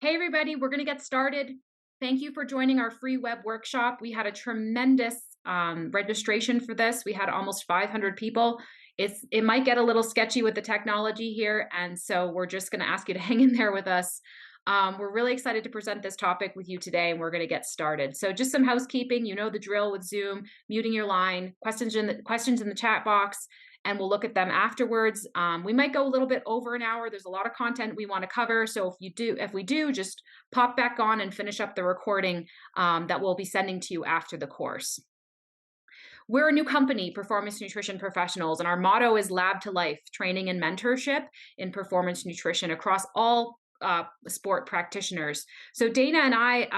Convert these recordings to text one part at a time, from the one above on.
Hey, everybody, we're going to get started. Thank you for joining our free web workshop. We had a tremendous registration for this. We had almost 500 people. It might get a little sketchy with the technology here, and so we're just going to ask you to hang in there with us. We're really excited to present this topic with you today, and we're going to get started. So just some housekeeping. You know the drill with Zoom, muting your line, questions in the chat box, and we'll look at them afterwards. We might go a little bit over an hour. There's a lot of content we want to cover. So if we do, just pop back on and finish up the recording that we'll be sending to you after the course. We're a new company, Performance Nutrition Professionals, and our motto is Lab to Life, training and mentorship in performance nutrition across all sport practitioners. So Dana and I,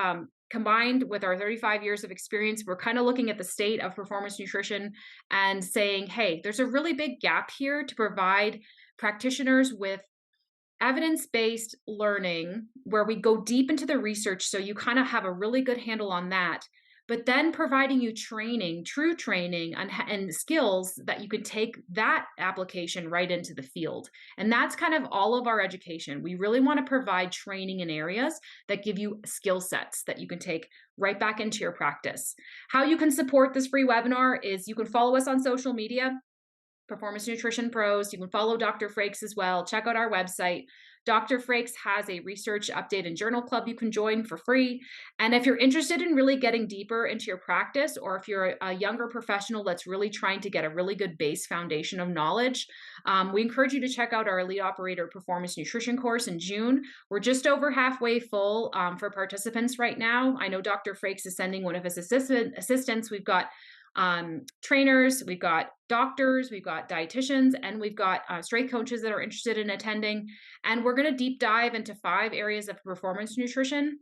combined with our 35 years of experience, we're kind of looking at the state of performance nutrition and saying, hey, there's a really big gap here to provide practitioners with evidence-based learning where we go deep into the research so you kind of have a really good handle on that, but then providing you training, true training and skills that you can take that application right into the field. And that's kind of all of our education. We really want to provide training in areas that give you skill sets that you can take right back into your practice. How you can support this free webinar is you can follow us on social media, Performance Nutrition Pros. You can follow Dr. Frakes as well. Check out our website. Dr. Frakes has a research update and journal club you can join for free. And if you're interested in really getting deeper into your practice, or if you're a younger professional that's really trying to get a really good base foundation of knowledge, we encourage you to check out our Elite Operator Performance Nutrition course in June. We're just over halfway full for participants right now. I know Dr. Frakes is sending one of his assistants. We've got trainers, we've got doctors, we've got dietitians, and we've got strength coaches that are interested in attending. And we're going to deep dive into 5 areas of performance nutrition.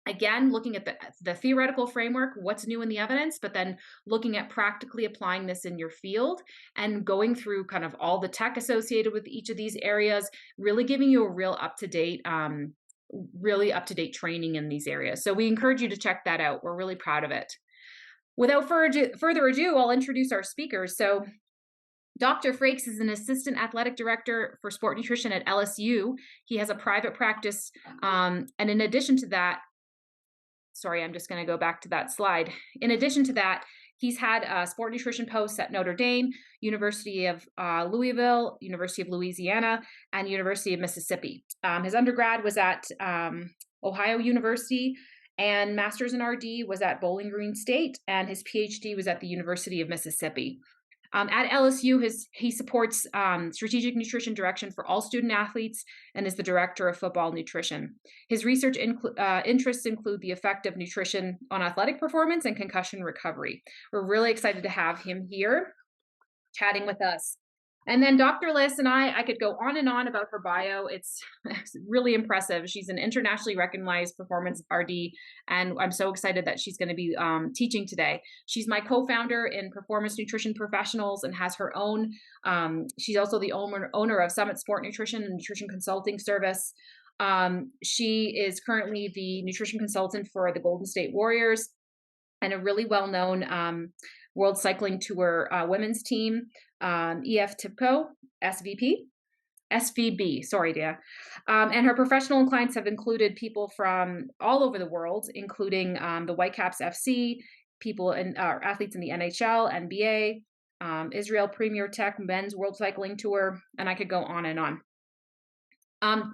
Again, looking at the theoretical framework, what's new in the evidence, but then looking at practically applying this in your field and going through kind of all the tech associated with each of these areas, really giving you a real up-to-date training in these areas. So we encourage you to check that out. We're really proud of it. Without further ado, I'll introduce our speakers. So Dr. Frakes is an assistant athletic director for sport nutrition at LSU. He has a private practice. And in addition to that, sorry, I'm just going to go back to that slide. In addition to that, he's had sport nutrition posts at Notre Dame, University of Louisville, University of Louisiana, and University of Mississippi. His undergrad was at Ohio University, and master's in RD was at Bowling Green State, and his PhD was at the University of Mississippi. At LSU, he supports strategic nutrition direction for all student athletes and is the director of football nutrition. His research interests include the effect of nutrition on athletic performance and concussion recovery. We're really excited to have him here chatting with us. And then Dr. Liss and I could go on and on about her bio. It's really impressive. She's an internationally recognized performance RD, and I'm so excited that she's going to be teaching today. She's my co-founder in Performance Nutrition Professionals and has her own. She's also the owner of Summit Sport Nutrition and Nutrition Consulting Service. She is currently the nutrition consultant for the Golden State Warriors and a really well-known World Cycling Tour women's team, EF TIPCO, SVB, sorry, Dia. And her professional clients have included people from all over the world, including the Whitecaps FC, people and athletes in the NHL, NBA, Israel Premier Tech, Men's World Cycling Tour, and I could go on and on.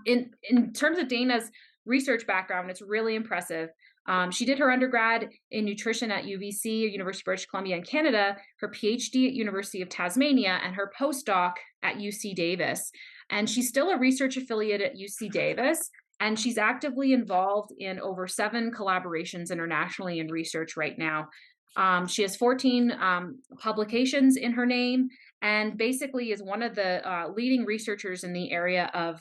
In terms of Dana's research background, it's really impressive. She did her undergrad in nutrition at UBC, University of British Columbia in Canada, her PhD at University of Tasmania, and her postdoc at UC Davis. And she's still a research affiliate at UC Davis, and she's actively involved in over 7 collaborations internationally in research right now. She has 14 publications in her name, and basically is one of the leading researchers in the area of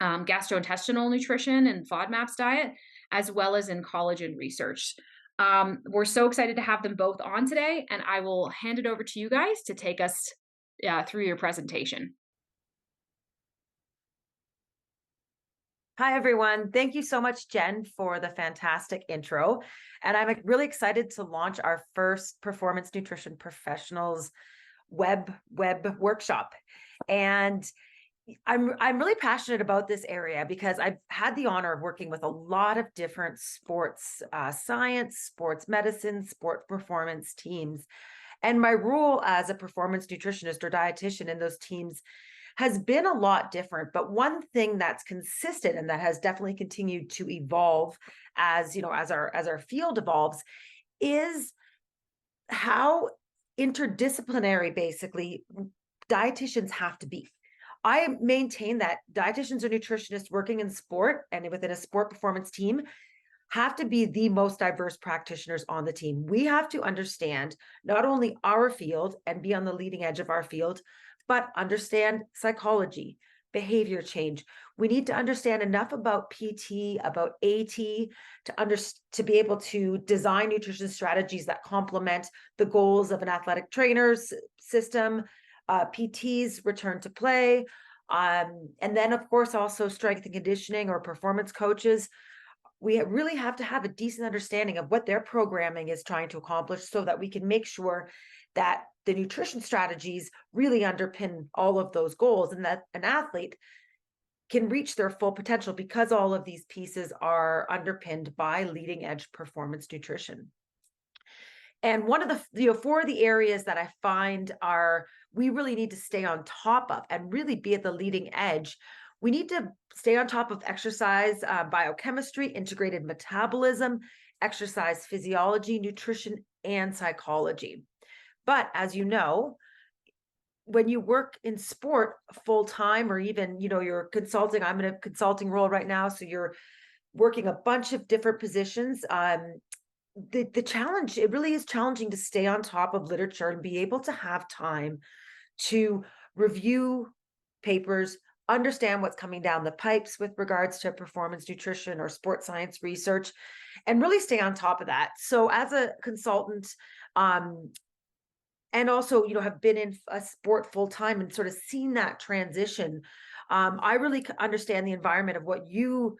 gastrointestinal nutrition and FODMAPs diet, as well as in collagen research. We're so excited to have them both on today, and I will hand it over to you guys to take us through your presentation. Hi, everyone. Thank you so much, Jen, for the fantastic intro. And I'm really excited to launch our first Performance Nutrition Professionals web workshop. And I'm really passionate about this area because I've had the honor of working with a lot of different sports science, sports medicine, sport performance teams. And my role as a performance nutritionist or dietitian in those teams has been a lot different. But one thing that's consistent and that has definitely continued to evolve as, as our field evolves is how interdisciplinary basically dietitians have to be. I maintain that dietitians or nutritionists working in sport and within a sport performance team have to be the most diverse practitioners on the team. We have to understand not only our field and be on the leading edge of our field, but understand psychology, behavior change. We need to understand enough about PT, about AT to be able to design nutrition strategies that complement the goals of an athletic trainer's system, PT's return to play, and then of course also strength and conditioning or performance coaches. We really have to have a decent understanding of what their programming is trying to accomplish so that we can make sure that the nutrition strategies really underpin all of those goals and that an athlete can reach their full potential because all of these pieces are underpinned by leading edge performance nutrition. And one of the, four of the areas that I find we really need to stay on top of and really be at the leading edge. We need to stay on top of exercise, biochemistry, integrated metabolism, exercise physiology, nutrition, and psychology. But as you know, when you work in sport full time, or even, you're consulting, I'm in a consulting role right now. So you're working a bunch of different positions. The challenge, it really is challenging to stay on top of literature and be able to have time to review papers, understand what's coming down the pipes with regards to performance nutrition or sports science research, and really stay on top of that. So as a consultant, and also, have been in a sport full time and sort of seen that transition, I really understand the environment of what your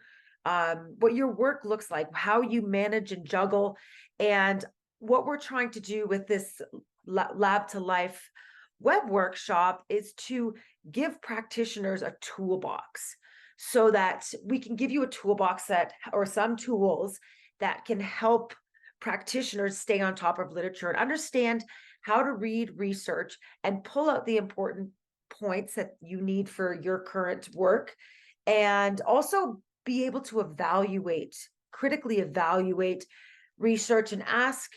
work looks like, how you manage and juggle, and what we're trying to do with this Lab to Life web workshop is to give practitioners a toolbox so that we can give you a toolbox or some tools that can help practitioners stay on top of literature and understand how to read research and pull out the important points that you need for your current work, and also be able to critically evaluate research and ask,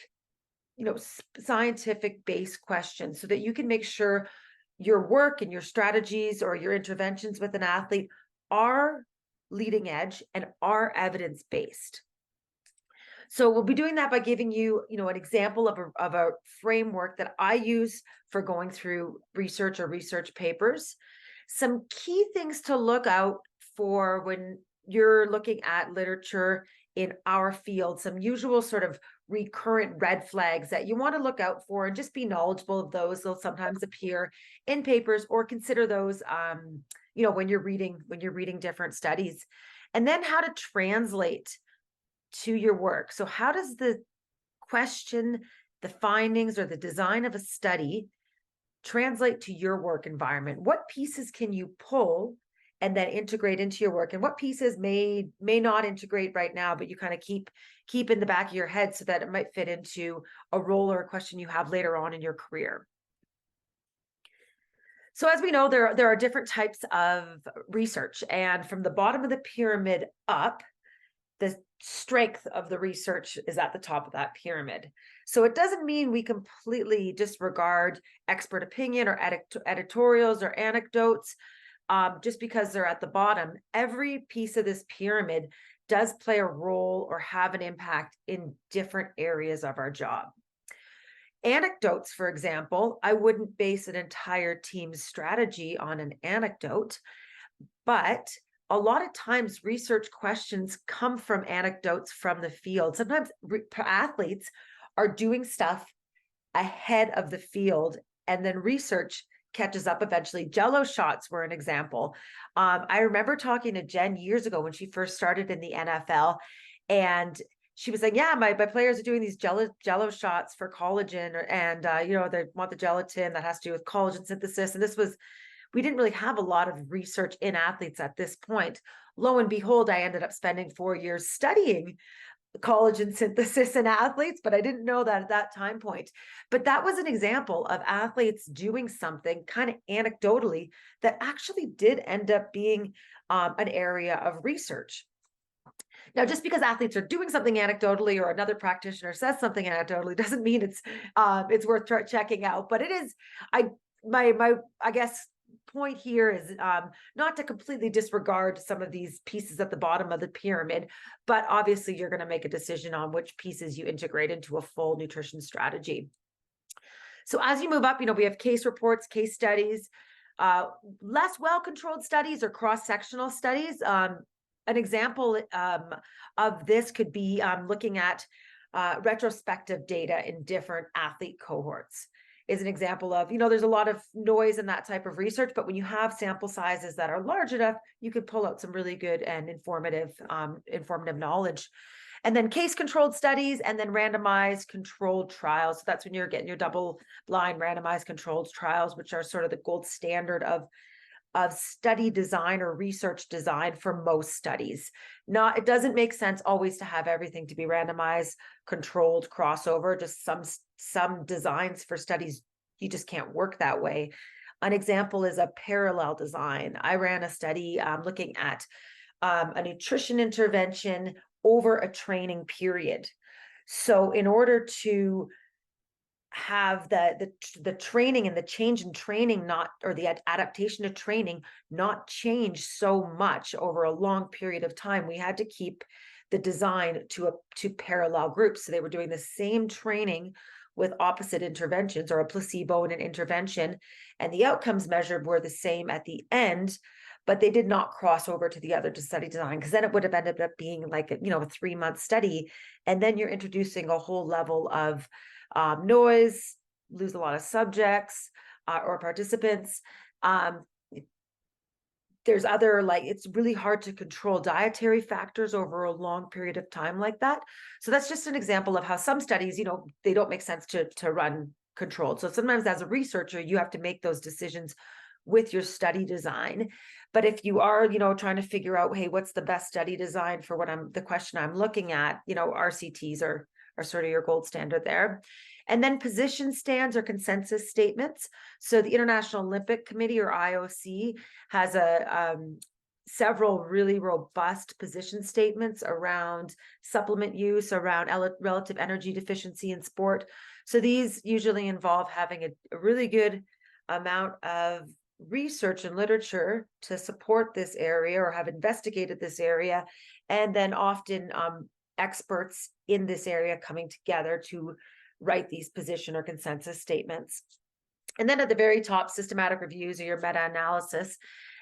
scientific based questions so that you can make sure your work and your strategies or your interventions with an athlete are leading edge and are evidence based. So we'll be doing that by giving you, an example of a framework that I use for going through research or research papers. Some key things to look out for when you're looking at literature in our field, some usual sort of recurrent red flags that you want to look out for, and just be knowledgeable of those. They'll sometimes appear in papers, or consider those, when you're reading different studies. And then how to translate to your work. So how does the question, the findings, or the design of a study translate to your work environment? What pieces can you pull and then integrate into your work, and what pieces may not integrate right now, but you kind of keep in the back of your head so that it might fit into a role or a question you have later on in your career? So as we know, there are different types of research, and from the bottom of the pyramid up, the strength of the research is at the top of that pyramid. So it doesn't mean we completely disregard expert opinion or editorials or anecdotes just because they're at the bottom. Every piece of this pyramid does play a role or have an impact in different areas of our job. Anecdotes, for example, I wouldn't base an entire team's strategy on an anecdote, but a lot of times research questions come from anecdotes from the field. Sometimes athletes are doing stuff ahead of the field, and then research catches up eventually. Jello shots were an example. I remember talking to Jen years ago when she first started in the NFL, and she was saying, yeah, my players are doing these jello shots for collagen, and they want the gelatin that has to do with collagen synthesis. And this was we didn't really have a lot of research in athletes at this point. Lo and behold, I ended up spending 4 years studying collagen synthesis in athletes, but I didn't know that at that time point. But that was an example of athletes doing something kind of anecdotally that actually did end up being an area of research. Now, just because athletes are doing something anecdotally or another practitioner says something anecdotally doesn't mean it's worth checking out. But it is, my I guess point here is not to completely disregard some of these pieces at the bottom of the pyramid, but obviously you're going to make a decision on which pieces you integrate into a full nutrition strategy. So as you move up, we have case reports, case studies, less well-controlled studies or cross-sectional studies. An example of this could be looking at retrospective data in different athlete cohorts is an example of, there's a lot of noise in that type of research, but when you have sample sizes that are large enough, you could pull out some really good and informative knowledge. And then case controlled studies and then randomized controlled trials. So that's when you're getting your double blind randomized controlled trials, which are sort of the gold standard of study design or research design for most studies. It doesn't make sense always to have everything to be randomized, controlled, crossover. Just some designs for studies, you just can't work that way. An example is a parallel design. I ran a study looking at a nutrition intervention over a training period. So in order to have the training and the change in training the adaptation to training not change so much over a long period of time, we had to keep the design to parallel groups. So they were doing the same training with opposite interventions, or a placebo and an intervention, and the outcomes measured were the same at the end, but they did not cross over to the other study design, because then it would have ended up being like a 3-month study, and then you're introducing a whole level of noise, lose a lot of subjects or participants. There's other, it's really hard to control dietary factors over a long period of time like that. So that's just an example of how some studies, they don't make sense to run controlled. So sometimes as a researcher, you have to make those decisions with your study design. But if you are, trying to figure out, hey, what's the best study design for the question I'm looking at, RCTs are sort of your gold standard there. And then position stands or consensus statements. So the International Olympic Committee, or IOC, has several really robust position statements around supplement use, around relative energy deficiency in sport. So these usually involve having a really good amount of research and literature to support this area or have investigated this area, and then often experts in this area coming together to write these position or consensus statements. And then at the very top, systematic reviews or your meta-analysis.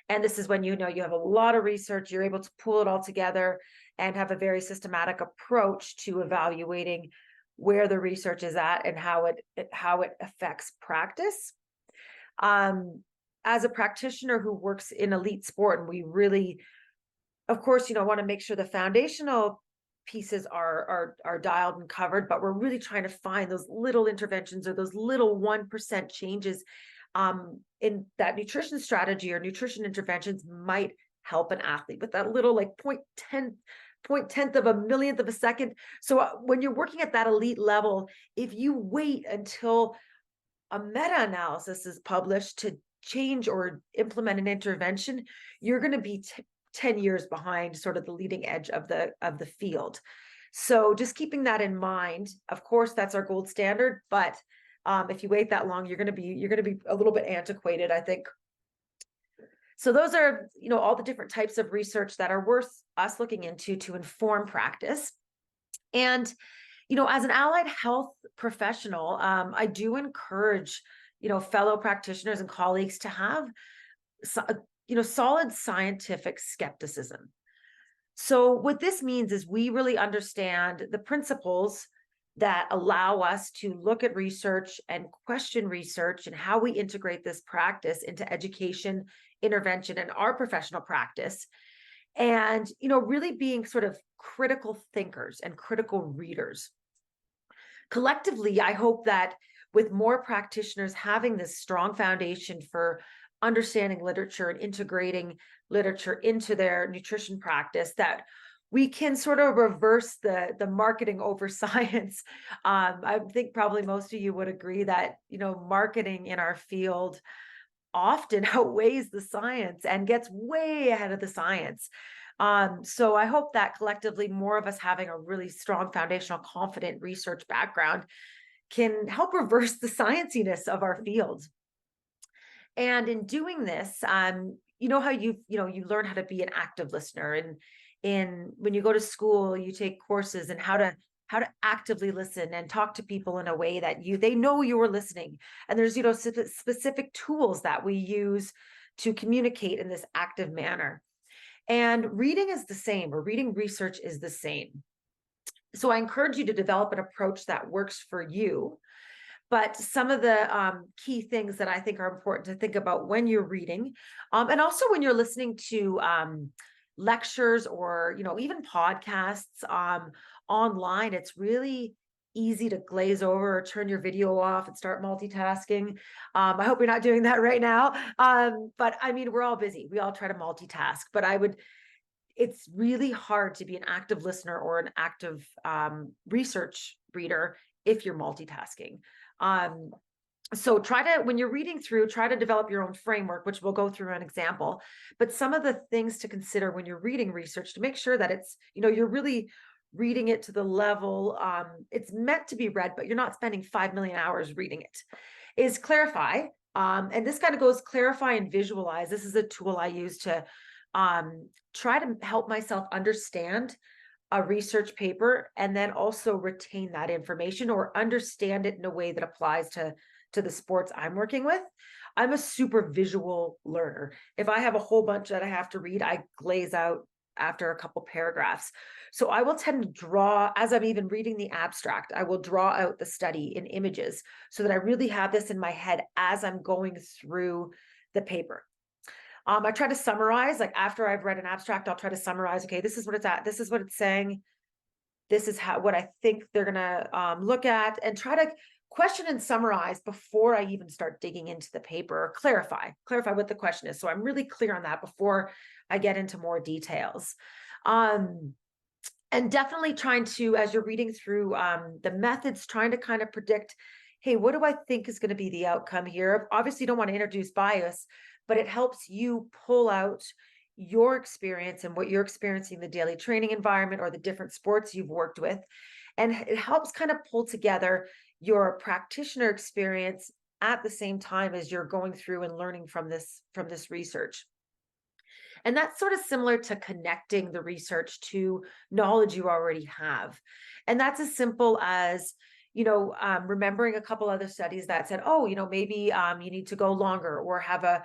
And this is when you have a lot of research, you're able to pull it all together and have a very systematic approach to evaluating where the research is at and how it affects practice. As a practitioner who works in elite sport, and we really, of course, want to make sure the foundational pieces are dialed and covered, but we're really trying to find those little interventions or those little 1% changes in that nutrition strategy or nutrition interventions might help an athlete with that little 0.10th of a millionth of a second. So when you're working at that elite level, if you wait until a meta-analysis is published to change or implement an intervention, you're going to be 10 years behind sort of the leading edge of the field. So just keeping that in mind, of course, that's our gold standard, but if you wait that long, you're going to be a little bit antiquated, I think. So those are, all the different types of research that are worth us looking into to inform practice. And, as an allied health professional, I do encourage, fellow practitioners and colleagues to have, solid scientific skepticism. So what this means is we really understand the principles that allow us to look at research and question research and how we integrate this practice into education, intervention, and our professional practice. And, really being sort of critical thinkers and critical readers. Collectively, I hope that with more practitioners having this strong foundation for understanding literature and integrating literature into their nutrition practice, that we can sort of reverse the marketing over science. I think probably most of you would agree that, marketing in our field often outweighs the science and gets way ahead of the science. So I hope that collectively more of us having a really strong foundational, confident research background can help reverse the scienciness of our field. And in doing this, you know how you learn how to be an active listener, and in when you go to school, you take courses and how to actively listen and talk to people in a way that they know you are listening. And there's specific tools that we use to communicate in this active manner. And reading is the same, or reading research is the same. So I encourage you to develop an approach that works for you. But some of the key things that I think are important to think about when you're reading, and also when you're listening to lectures, or even podcasts online, it's really easy to glaze over or turn your video off and start multitasking. I hope you're not doing that right now. But I mean, we're all busy. We all try to multitask. But it's really hard to be an active listener or an active research reader if you're multitasking. So when you're reading through, try to develop your own framework, which we'll go through an example. But some of the things to consider when you're reading research, to make sure that it's, you're really reading it to the level it's meant to be read, but you're not spending 5 million hours reading it, is clarify. And this kind of goes clarify and visualize. This is a tool I use to try to help myself understand a research paper, and then also retain that information or understand it in a way that applies to the sports I'm working with. I'm a super visual learner. If I have a whole bunch that I have to read, I glaze out after a couple paragraphs. So I will tend to draw, as I'm even reading the abstract, I will draw out the study in images so that I really have this in my head as I'm going through the paper. I try to summarize, like after I've read an abstract, I'll try to summarize, okay, this is what it's at, this is what it's saying, this is what I think they're gonna look at, and try to question and summarize before I even start digging into the paper, or clarify what the question is. So I'm really clear on that before I get into more details. And definitely trying to, as you're reading through the methods, trying to kind of predict, hey, what do I think is going to be the outcome here? Obviously, you don't want to introduce bias, but it helps you pull out your experience and what you're experiencing in the daily training environment or the different sports you've worked with. And it helps kind of pull together your practitioner experience at the same time as you're going through and learning from this research. And that's sort of similar to connecting the research to knowledge you already have. And that's as simple as, remembering a couple other studies that said, oh, maybe you need to go longer or have a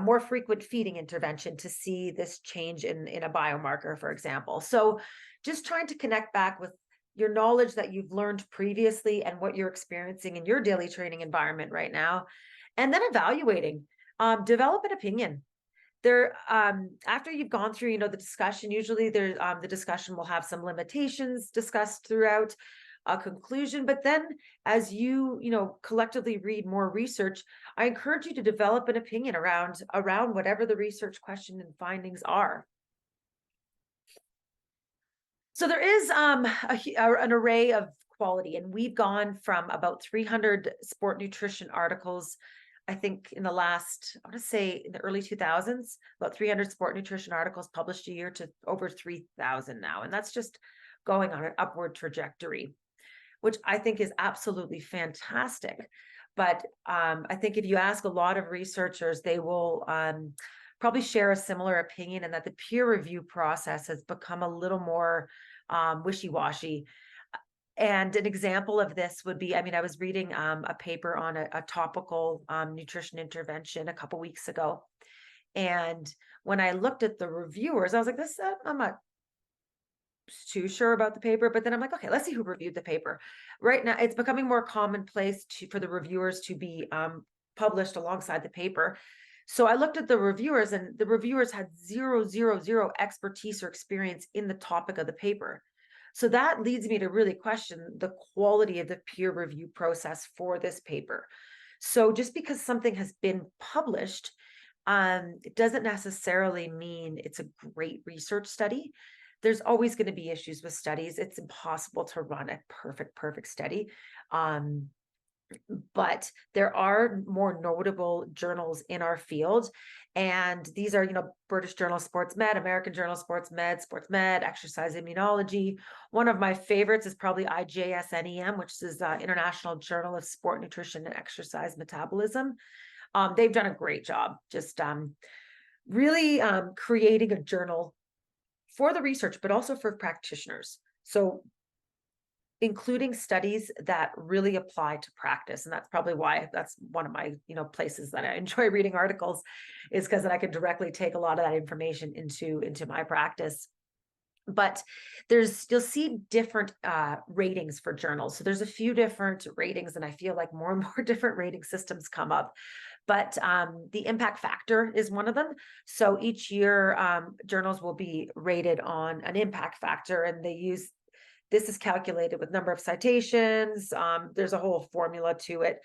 more frequent feeding intervention to see this change in a biomarker, for example. So just trying to connect back with your knowledge that you've learned previously and what you're experiencing in your daily training environment right now, and then evaluating, develop an opinion. There, after you've gone through, the discussion, usually there's the discussion will have some limitations discussed throughout a conclusion. But then as you collectively read more research, I encourage you to develop an opinion around whatever the research question and findings are. So there is an array of quality, and we've gone from about 300 sport nutrition articles, I think in the last, I want to say in the early 2000s, about 300 sport nutrition articles published a year, to over 3,000 now. And that's just going on an upward trajectory, which I think is absolutely fantastic. But I think if you ask a lot of researchers, they will probably share a similar opinion, and that the peer review process has become a little more wishy-washy. And an example of this would be, I was reading a paper on a topical nutrition intervention a couple weeks ago. And when I looked at the reviewers, I was like, I'm not too sure about the paper. But then I'm like, okay, let's see who reviewed the paper. Right now, it's becoming more commonplace for the reviewers to be published alongside the paper. So I looked at the reviewers, and the reviewers had zero expertise or experience in the topic of the paper. So that leads me to really question the quality of the peer review process for this paper. So just because something has been published It doesn't necessarily mean it's a great research study. There's always going to be issues with studies. It's impossible to run a perfect study. Um, but there are more notable journals in our field. And these are, British Journal of Sports Med, American Journal of Sports Med, Exercise Immunology. One of my favorites is probably IJSNEM, which is International Journal of Sport Nutrition and Exercise Metabolism. They've done a great job just really creating a journal for the research, but also for practitioners. So including studies that really apply to practice. And that's probably why that's one of my, places that I enjoy reading articles, is because then I can directly take a lot of that information into my practice. But you'll see different ratings for journals. So there's a few different ratings, and I feel like more and more different rating systems come up. But the impact factor is one of them. So each year, journals will be rated on an impact factor, and this is calculated with number of citations. There's a whole formula to it.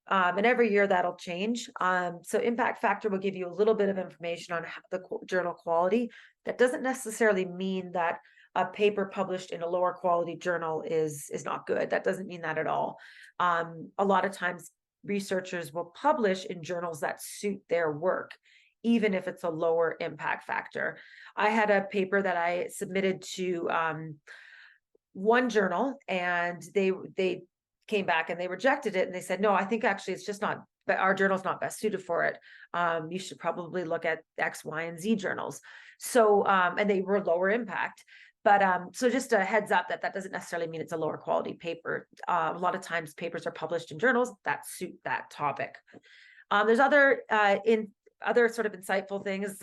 And every year that'll change. So impact factor will give you a little bit of information on the journal quality. That doesn't necessarily mean that a paper published in a lower quality journal is not good. That doesn't mean that at all. A lot of times researchers will publish in journals that suit their work, even if it's a lower impact factor. I had a paper that I submitted to one journal, and they came back and they rejected it, and they said, no, I think actually it's just not, but our journal's not best suited for it. You should probably look at X, Y, and Z journals. So and they were lower impact. But so just a heads up that doesn't necessarily mean it's a lower quality paper. A lot of times papers are published in journals that suit that topic. There's other sort of insightful things,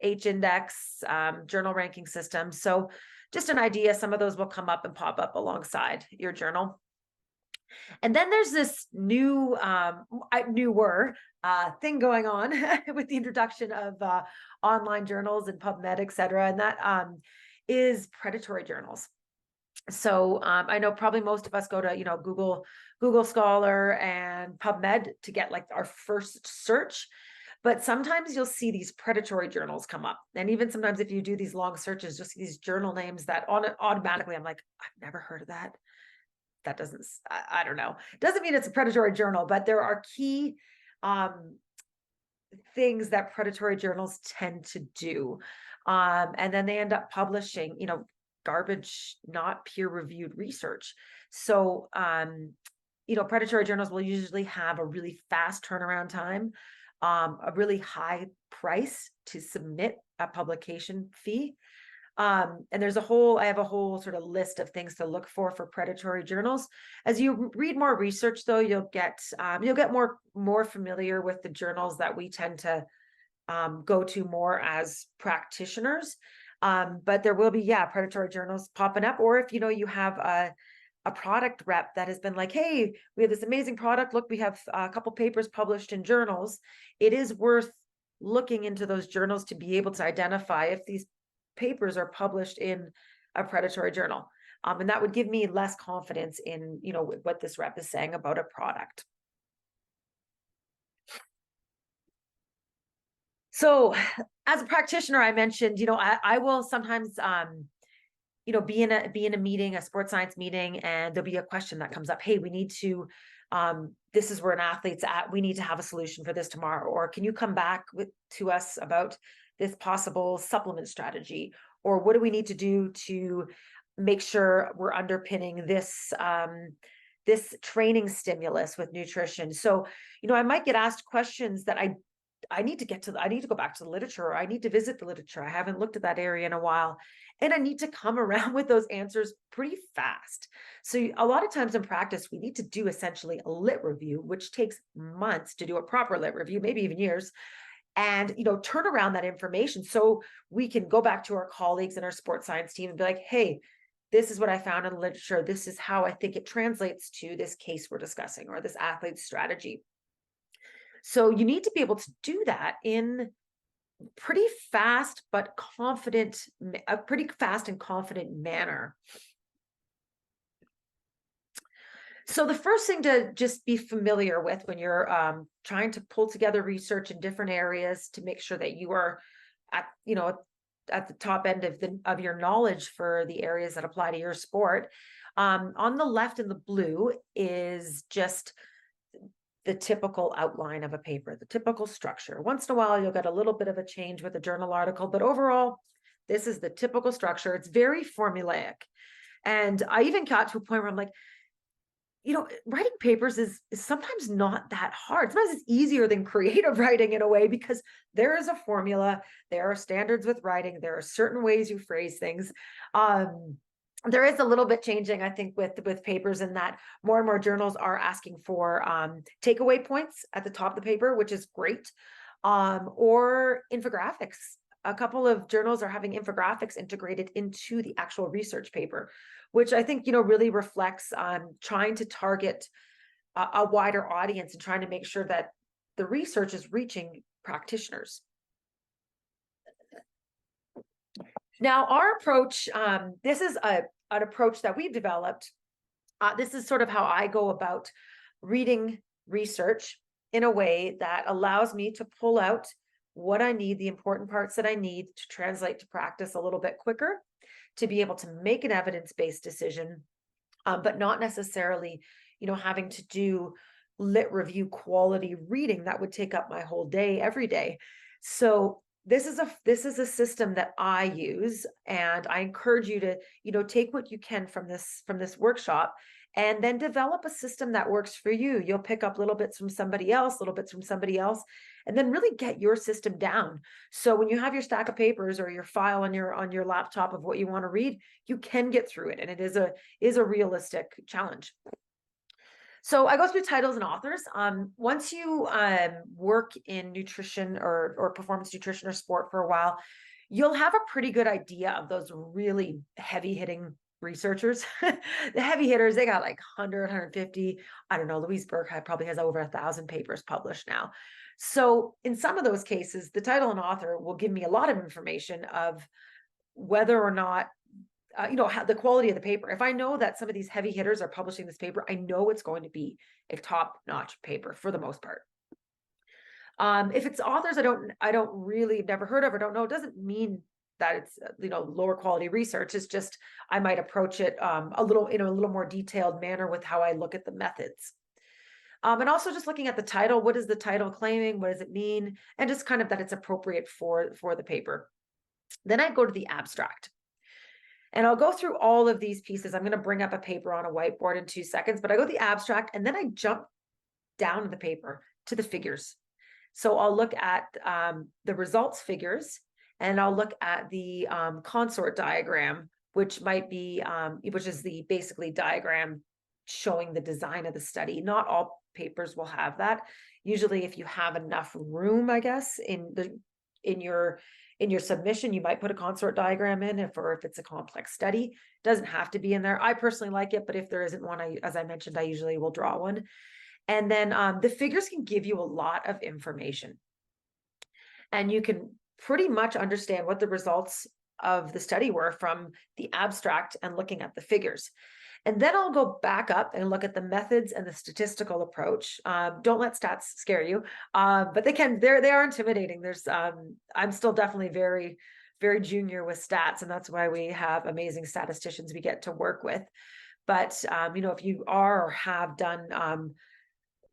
H-index, journal ranking system. So just an idea, some of those will come up and pop up alongside your journal. And then there's this newer thing going on with the introduction of online journals and PubMed, et cetera. And that is predatory journals. So I know probably most of us go to, Google Scholar and PubMed to get like our first search. But sometimes you'll see these predatory journals come up. And even sometimes if you do these long searches, you'll see these journal names that automatically I'm like, I've never heard of that. That doesn't, I don't know. It doesn't mean it's a predatory journal, but there are key things that predatory journals tend to do. And then they end up publishing, garbage, not peer-reviewed research. So, predatory journals will usually have a really fast turnaround time, a really high price to submit a publication fee. And I have a whole sort of list of things to look for predatory journals. As you read more research, though, you'll get more familiar with the journals that we tend to go to more as practitioners. But there will be, predatory journals popping up. Or if, you have a product rep that has been like, hey, we have this amazing product. Look, we have a couple papers published in journals. It is worth looking into those journals to be able to identify if these papers are published in a predatory journal. And that would give me less confidence in, what this rep is saying about a product. So as a practitioner, I mentioned, I will sometimes, be in a meeting, a sports science meeting, and there'll be a question that comes up. Hey, we need to, this is where an athlete's at. We need to have a solution for this tomorrow. Or can you come back to us about this possible supplement strategy? Or what do we need to do to make sure we're underpinning this, this training stimulus with nutrition? So, I might get asked questions that I need to go back to the literature, or I need to visit the literature. I haven't looked at that area in a while. And I need to come around with those answers pretty fast. So a lot of times in practice, we need to do essentially a lit review, which takes months to do a proper lit review, maybe even years, and, turn around that information so we can go back to our colleagues and our sports science team and be like, hey, this is what I found in the literature. This is how I think it translates to this case we're discussing or this athlete's strategy. So you need to be able to do that in pretty fast and confident manner. So the first thing to just be familiar with when you're trying to pull together research in different areas to make sure that you are at, at the top end of your knowledge for the areas that apply to your sport. On the left in the blue is just the typical outline of a paper, the typical structure. Once in a while, you'll get a little bit of a change with a journal article, but overall, this is the typical structure. It's very formulaic. And I even got to a point where I'm like, writing papers is sometimes not that hard. Sometimes it's easier than creative writing in a way because there is a formula, there are standards with writing, there are certain ways you phrase things. There is a little bit changing, I think, with papers in that more and more journals are asking for takeaway points at the top of the paper, which is great, or infographics. A couple of journals are having infographics integrated into the actual research paper, which I think, really reflects on trying to target a wider audience and trying to make sure that the research is reaching practitioners. Now, our approach, this is an approach that we've developed. This is sort of how I go about reading research in a way that allows me to pull out what I need, the important parts that I need to translate to practice a little bit quicker, to be able to make an evidence-based decision, but not necessarily, having to do lit review quality reading that would take up my whole day every day. So this is a system that I use, and I encourage you to, take what you can from this workshop and then develop a system that works for you. You'll pick up little bits from somebody else, and then really get your system down. So when you have your stack of papers or your file on your laptop of what you want to read, you can get through it, and it is a realistic challenge. So I go through titles and authors. Once you work in nutrition or performance nutrition or sport for a while, you'll have a pretty good idea of those really heavy hitting researchers. The heavy hitters, they got like 100, 150. I don't know, Louise Burkhead probably has over 1,000 papers published now. So in some of those cases, the title and author will give me a lot of information of whether or not how the quality of the paper. If I know that some of these heavy hitters are publishing this paper, I know it's going to be a top-notch paper for the most part. If it's authors I don't really never heard of or don't know, it doesn't mean that it's lower quality research. It's just I might approach it a little more detailed manner with how I look at the methods. And also just looking at the title. What is the title claiming? What does it mean? And just kind of that it's appropriate for the paper. Then I go to the abstract. And I'll go through all of these pieces. I'm going to bring up a paper on a whiteboard in 2 seconds, but I go to the abstract and then I jump down to the paper to the figures. So I'll look at the results figures, and I'll look at the consort diagram, which might be, which is the basically diagram showing the design of the study. Not all papers will have that. Usually if you have enough room, I guess, in your submission, you might put a consort diagram in if it's a complex study. It doesn't have to be in there. I personally like it, but if there isn't one, as I mentioned, I usually will draw one. And then the figures can give you a lot of information. And you can pretty much understand what the results of the study were from the abstract and looking at the figures. And then I'll go back up and look at the methods and the statistical approach. Don't let stats scare you, but they are intimidating. I'm still definitely very, very junior with stats, and that's why we have amazing statisticians we get to work with. But, if you are or have done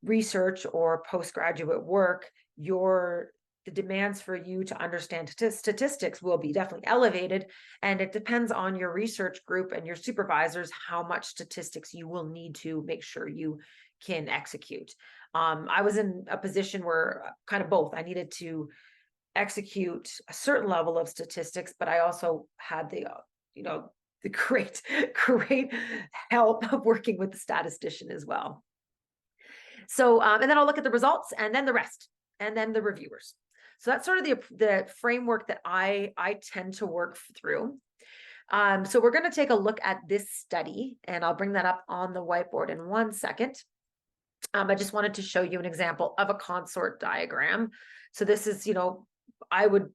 research or postgraduate work, the demands for you to understand statistics will be definitely elevated. And it depends on your research group and your supervisors how much statistics you will need to make sure you can execute. I was in a position where kind of both. I needed to execute a certain level of statistics, but I also had the great help of working with the statistician as well. So, and then I'll look at the results and then the rest, and then the reviewers. So that's sort of the framework that I tend to work through. So we're going to take a look at this study, and I'll bring that up on the whiteboard in 1 second. I just wanted to show you an example of a consort diagram. So this is, I would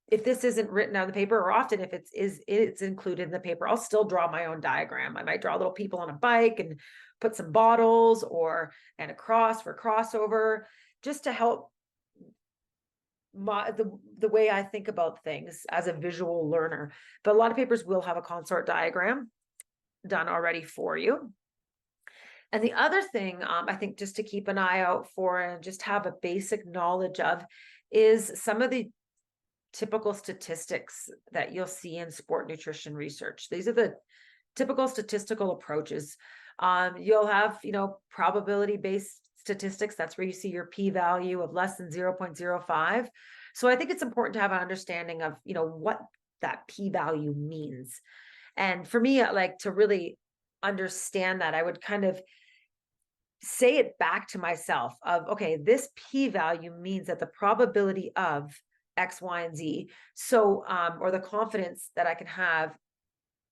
if this isn't written on the paper, or often if it's included in the paper, I'll still draw my own diagram. I might draw little people on a bike and put some bottles and a cross for crossover, just to help the way I think about things as a visual learner. But a lot of papers will have a consort diagram done already for you. And the other thing, I think, just to keep an eye out for and just have a basic knowledge of, is some of the typical statistics that you'll see in sport nutrition research. These are the typical statistical approaches. You'll have, probability-based statistics. That's where you see your p-value of less than 0.05. So I think it's important to have an understanding of, what that p-value means. And for me, like, to really understand that, I would kind of say it back to myself of, okay, this p-value means that the probability of X, Y, and Z. So, or the confidence that I can have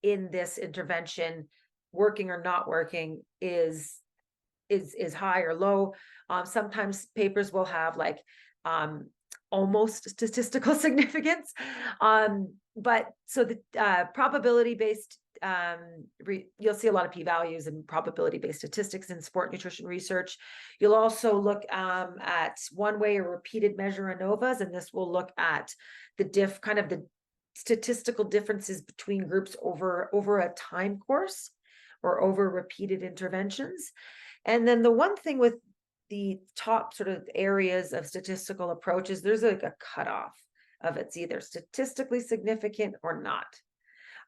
in this intervention working or not working is high or low. Sometimes papers will have like almost statistical significance. But so the probability-based, you'll see a lot of p-values and probability-based statistics in sport nutrition research. You'll also look at one-way or repeated measure ANOVAs, and this will look at the statistical differences between groups over a time course or over repeated interventions. And then the one thing with the top sort of areas of statistical approaches, there's like a cutoff of it's either statistically significant or not.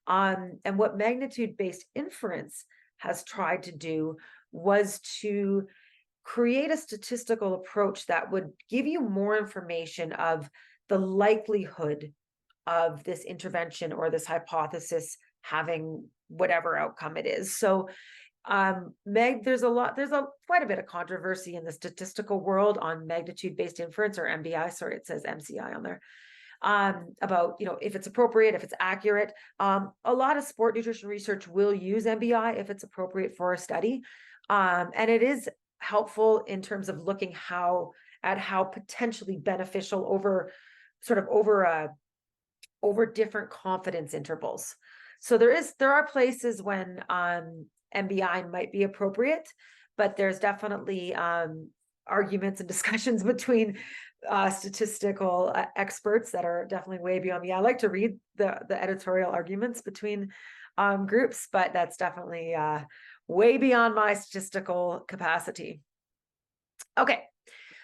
And what magnitude-based inference has tried to do was to create a statistical approach that would give you more information of the likelihood of this intervention or this hypothesis having whatever outcome it is. So there's quite a bit of controversy in the statistical world on magnitude-based inference, or MBI. Sorry, it says MCI on there. About, if it's appropriate, if it's accurate. A lot of sport nutrition research will use MBI if it's appropriate for a study. And it is helpful in terms of looking at how potentially beneficial over different confidence intervals. So there are places when MBI might be appropriate, but there's definitely arguments and discussions between statistical experts that are definitely way beyond me. I like to read the editorial arguments between groups, but that's definitely way beyond my statistical capacity. Okay,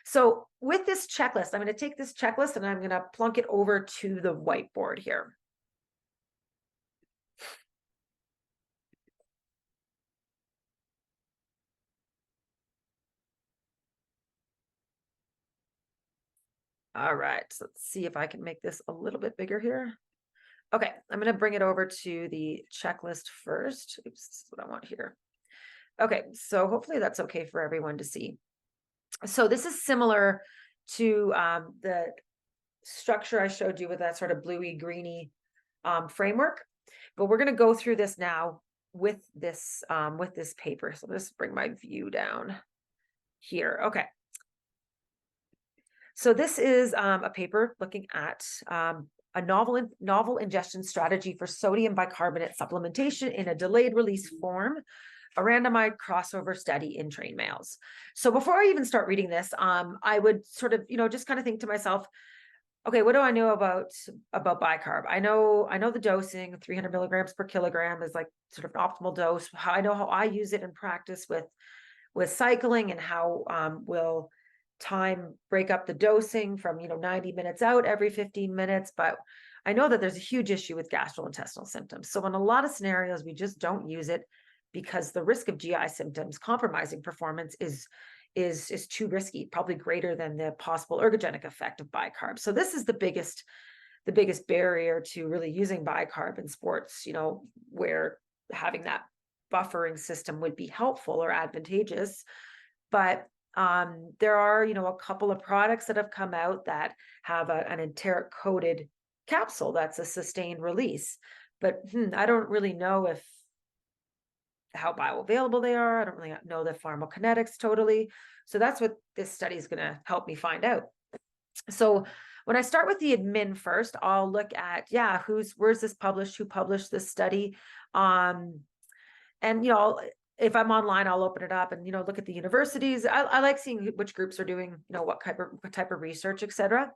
so with this checklist, I'm going to take this checklist and I'm going to plunk it over to the whiteboard here. All right, so let's see if I can make this a little bit bigger here. Okay, I'm going to bring it over to the checklist first. Oops, this is what I want here. Okay, so hopefully that's okay for everyone to see. So this is similar to the structure I showed you with that sort of bluey greeny framework, but we're going to go through this now with this paper. So let's bring my view down here. Okay. So this is a paper looking at a novel ingestion strategy for sodium bicarbonate supplementation in a delayed release form, a randomized crossover study in trained males. So before I even start reading this, I would sort of, just kind of think to myself, okay, what do I know about bicarb? I know the dosing, 300 milligrams per kilogram is like sort of an optimal dose. I know how I use it in practice with cycling, and how we'll break up the dosing from 90 minutes out every 15 minutes. But I know that there's a huge issue with gastrointestinal symptoms. So in a lot of scenarios, we just don't use it because the risk of GI symptoms compromising performance is too risky, probably greater than the possible ergogenic effect of bicarb. So this is the biggest barrier to really using bicarb in sports, where having that buffering system would be helpful or advantageous. But there are, a couple of products that have come out that have an enteric coated capsule that's a sustained release. But I don't really know how bioavailable they are. I don't really know the pharmacokinetics totally. So that's what this study is going to help me find out. So When I start with the admin first, I'll look at, yeah, where's this published, who published this study. And, if I'm online, I'll open it up and, look at the universities. I like seeing which groups are doing, what type of research, etc.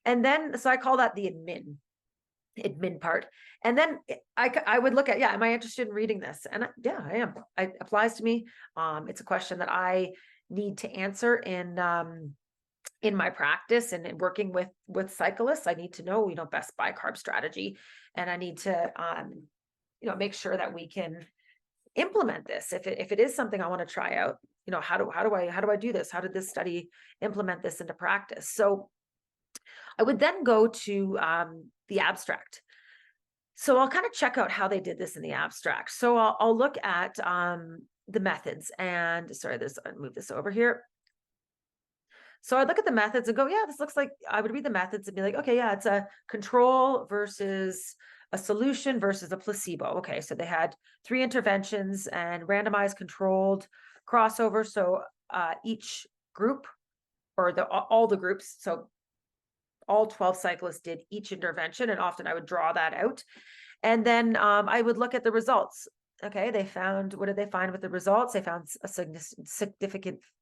And then, so I call that the admin part. And then I would look at, yeah, am I interested in reading this? And yeah, I am. It applies to me. It's a question that I need to answer in my practice and in working with cyclists. I need to know, best bicarb strategy, and I need to, make sure that we can implement this. If it is something I want to try out, how do I do this? How did this study implement this into practice? So I would then go to the abstract. So I'll kind of check out how they did this in the abstract. So I'll look at the methods, and sorry, I'll move this over here. So I look at the methods and go, yeah, this looks like, I would read the methods and be like, okay, yeah, it's a control versus a solution versus a placebo. Okay, so they had 3 interventions and randomized controlled crossover. So each group, or all the groups, so all 12 cyclists did each intervention, and often I would draw that out. And then I would look at the results. Okay, what did they find with the results? They found a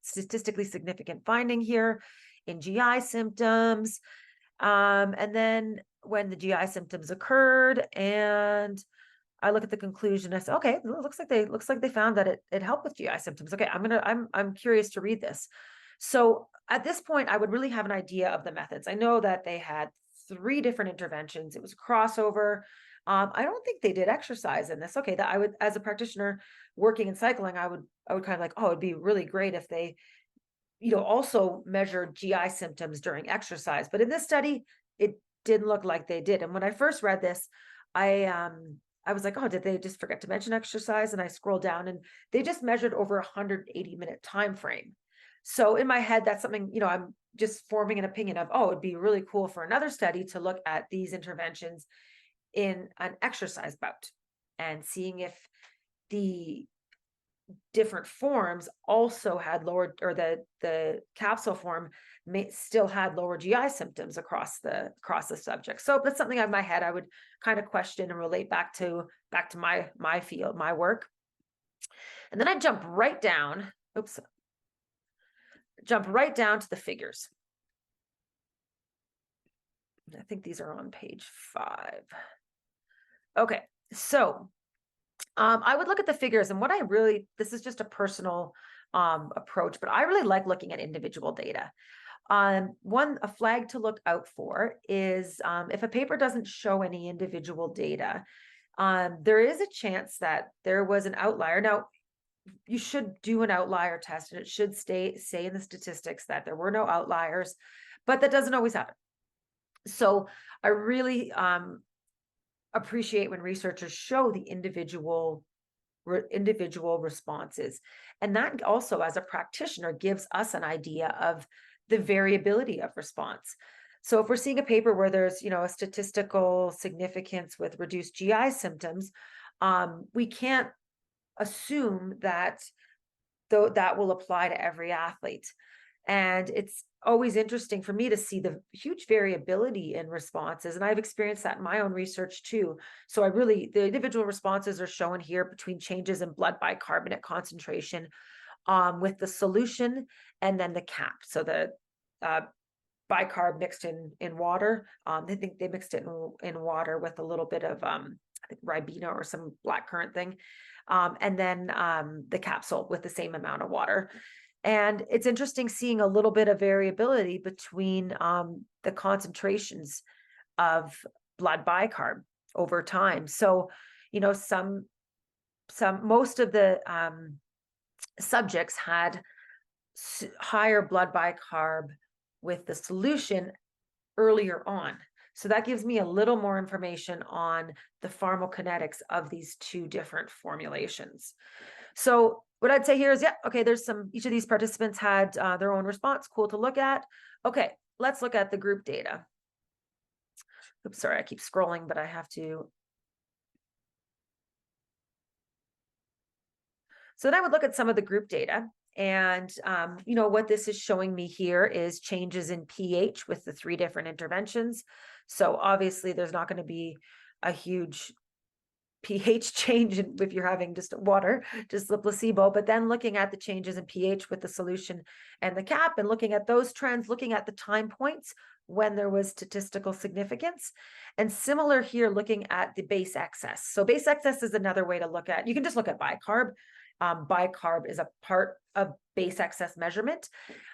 statistically significant finding here in GI symptoms. And then when the GI symptoms occurred, and I look at the conclusion, I say, okay, it looks like they found that it helped with GI symptoms. Okay, I'm curious to read this. So at this point, I would really have an idea of the methods. I know that they had 3 different interventions. It was a crossover. I don't think they did exercise in this. Okay, that I would, as a practitioner working in cycling, I would kind of like, oh, it'd be really great if they, also measured GI symptoms during exercise. But in this study, it didn't look like they did. And when I first read this, I was like, oh, did they just forget to mention exercise? And I scrolled down, and they just measured over 180-minute time frame. So in my head, that's something, I'm just forming an opinion of, oh, it'd be really cool for another study to look at these interventions in an exercise bout and seeing if the different forms also had lower, or the capsule form still had lower GI symptoms across the subject. So that's something in my head I would kind of question and relate back to my field, my work. And then I jump right down to the figures. I think these are on page 5. Okay, so I would look at the figures, and this is just a personal approach, but I really like looking at individual data. A flag to look out for is if a paper doesn't show any individual data, there is a chance that there was an outlier. Now, you should do an outlier test, and it should say in the statistics that there were no outliers, but that doesn't always happen. So I really appreciate when researchers show the individual responses. And that also, as a practitioner, gives us an idea of the variability of response. So if we're seeing a paper where there's, a statistical significance with reduced GI symptoms, we can't assume that that will apply to every athlete. And it's always interesting for me to see the huge variability in responses. And I've experienced that in my own research too. So the individual responses are shown here between changes in blood bicarbonate concentration with the solution and then the cap. So the bicarb mixed in water. I think they mixed it in water with a little bit of I think ribena or some blackcurrant thing. And then the capsule with the same amount of water. And it's interesting seeing a little bit of variability between the concentrations of blood bicarb over time. So, most of the subjects had higher blood bicarb with the solution earlier on. So that gives me a little more information on the pharmacokinetics of these 2 different formulations. So what I'd say here is, yeah, okay, each of these participants had their own response. Cool to look at. Okay, let's look at the group data. Oops, sorry, I keep scrolling, but I have to. So then I would look at some of the group data. And, what this is showing me here is changes in pH with the 3 different interventions. So obviously there's not going to be a huge pH change if you're having just water, just the placebo, but then looking at the changes in pH with the solution and the cap and looking at those trends, looking at the time points when there was statistical significance. And similar here, looking at the base excess. So base excess is another way to look at, you can just look at bicarb. Bicarb is a part of base excess measurement.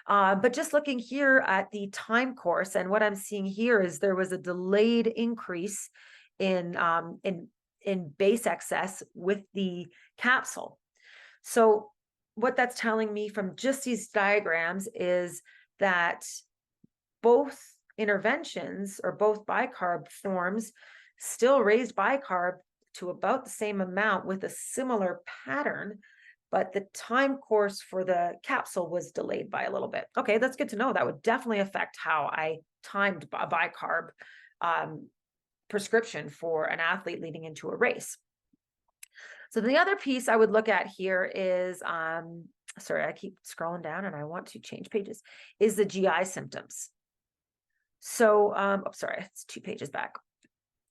But just looking here at the time course, and what I'm seeing here is there was a delayed increase in base excess with the capsule. So what that's telling me from just these diagrams is that both interventions or both bicarb forms still raised bicarb to about the same amount with a similar pattern, but the time course for the capsule was delayed by a little bit. Okay, that's good to know. That would definitely affect how I timed a bicarb prescription for an athlete leading into a race. So the other piece I would look at here is, sorry, I keep scrolling down and I want to change pages, is the GI symptoms. So, sorry, it's 2 pages back.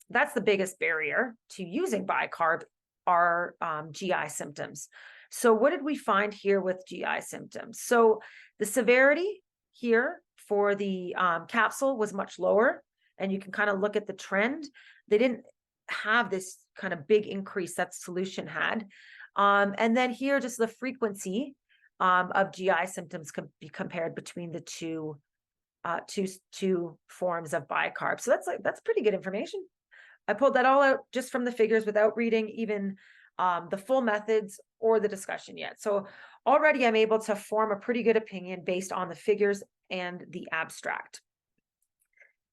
That's the biggest barrier to using bicarb are GI symptoms. So what did we find here with GI symptoms? So the severity here for the capsule was much lower, and you can kind of look at the trend. They didn't have this kind of big increase that solution had. And then here, just the frequency of GI symptoms can be compared between the two forms of bicarb. So that's pretty good information. I pulled that all out just from the figures without reading even the full methods or the discussion yet. So already I'm able to form a pretty good opinion based on the figures and the abstract.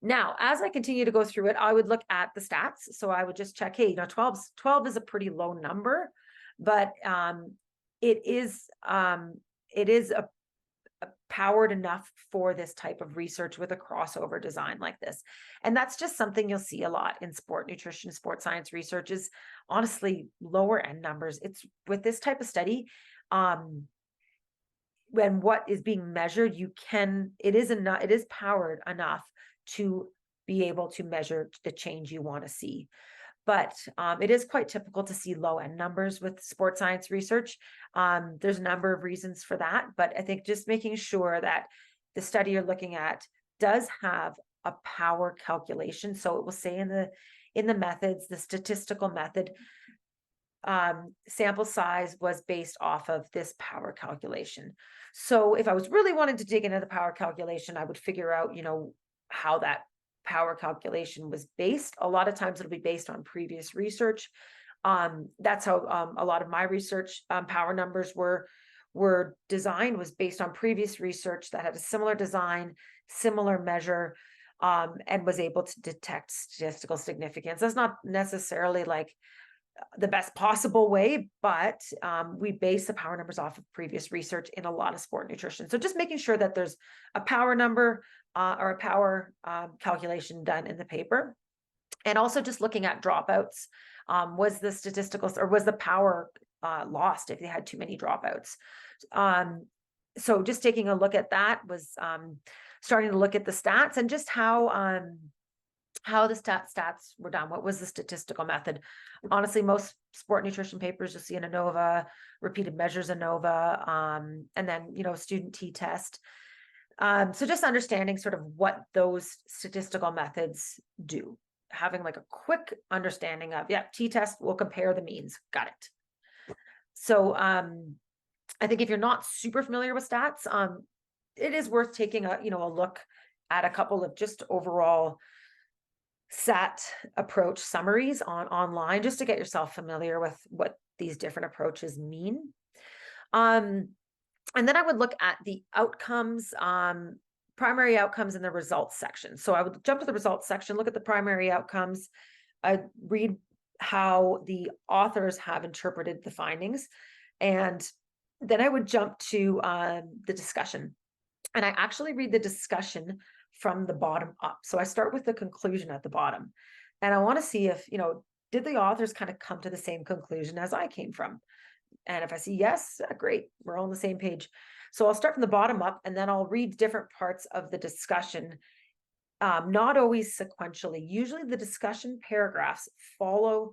Now, as I continue to go through it, I would look at the stats. So I would just check, hey, 12 is a pretty low number, but it is powered enough for this type of research with a crossover design like this. And that's just something you'll see a lot in sport nutrition, sports science research is honestly lower end numbers. It's with this type of study, when what is being measured, it is powered enough to be able to measure the change you want to see. But it is quite typical to see low end numbers with sports science research. There's a number of reasons for that, but I think just making sure that the study you're looking at does have a power calculation. So it will say in the methods, the statistical method, sample size was based off of this power calculation. So if I was really wanting to dig into the power calculation, I would figure out, how that power calculation was based. A lot of times it'll be based on previous research. That's how a lot of my research power numbers were designed, was based on previous research that had a similar design, similar measure, and was able to detect statistical significance. That's not necessarily like the best possible way, but we base the power numbers off of previous research in a lot of sport nutrition. So just making sure that there's a power number or a power calculation done in the paper. And also just looking at dropouts. Was the statistical or was the power lost if they had too many dropouts? So just taking a look at that was starting to look at the stats and just how the stats were done. What was the statistical method? Honestly, most sport nutrition papers you'll see an ANOVA, repeated measures ANOVA, and then, student t-test. So just understanding sort of what those statistical methods do, having like a quick understanding of, t-test will compare the means. Got it. So I think if you're not super familiar with stats, it is worth taking a look at a couple of just overall SAT approach summaries online just to get yourself familiar with what these different approaches mean. And then I would look at the outcomes, primary outcomes in the results section. So I would jump to the results section, look at the primary outcomes, I'd read how the authors have interpreted the findings, and then I would jump to the discussion. And I actually read the discussion from the bottom up. So I start with the conclusion at the bottom. And I want to see if, did the authors kind of come to the same conclusion as I came from? And if I see yes, great, we're all on the same page. So I'll start from the bottom up, and then I'll read different parts of the discussion, not always sequentially. Usually the discussion paragraphs follow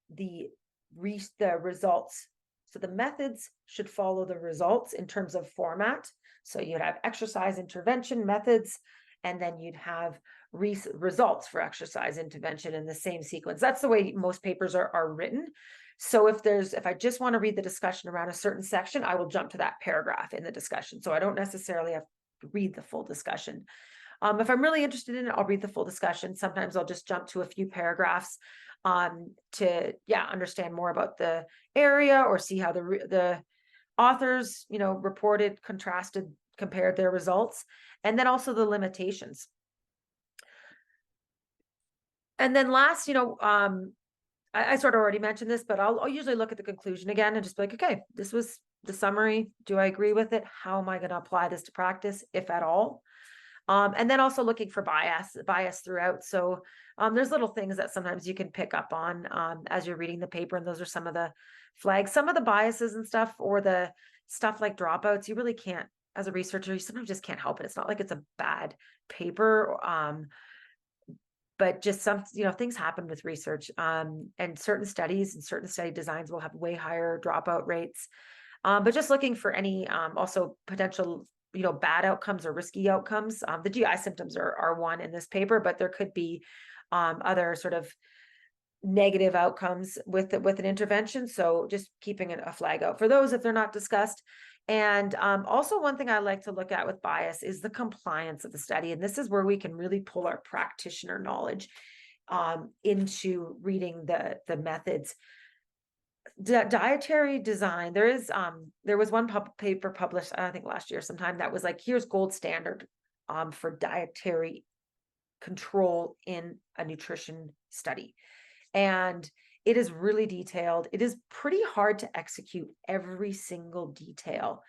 the results. So the methods should follow the results in terms of format. So you'd have exercise intervention methods, and then you'd have results for exercise intervention in the same sequence. That's the way most papers are written. So if I just want to read the discussion around a certain section, I will jump to that paragraph in the discussion. So I don't necessarily have to read the full discussion. If I'm really interested in it, I'll read the full discussion. Sometimes I'll just jump to a few paragraphs to understand more about the area, or see how the authors, reported, contrasted, compared their results, and then also the limitations. And then last, I sort of already mentioned this, but I'll usually look at the conclusion again and just be like, okay, this was the summary. Do I agree with it? How am I going to apply this to practice, if at all? And then also looking for bias throughout. So there's little things that sometimes you can pick up on as you're reading the paper, and those are some of the flags. Some of the biases and stuff, or the stuff like dropouts, you really can't, as a researcher, you sometimes just can't help it. It's not like it's a bad paper, but just some, things happen with research, and certain studies and certain study designs will have way higher dropout rates. But just looking for any also potential bad outcomes or risky outcomes. The GI symptoms are one in this paper, but there could be other sort of negative outcomes with an intervention. So just keeping a flag out for those if they're not discussed. And also one thing I like to look at with bias is the compliance of the study. And this is where we can really pull our practitioner knowledge into reading the methods. Dietary design, there was one paper published, I think last year sometime, that was like, here's gold standard for dietary control in a nutrition study. And it is really detailed. It is pretty hard to execute every single detail.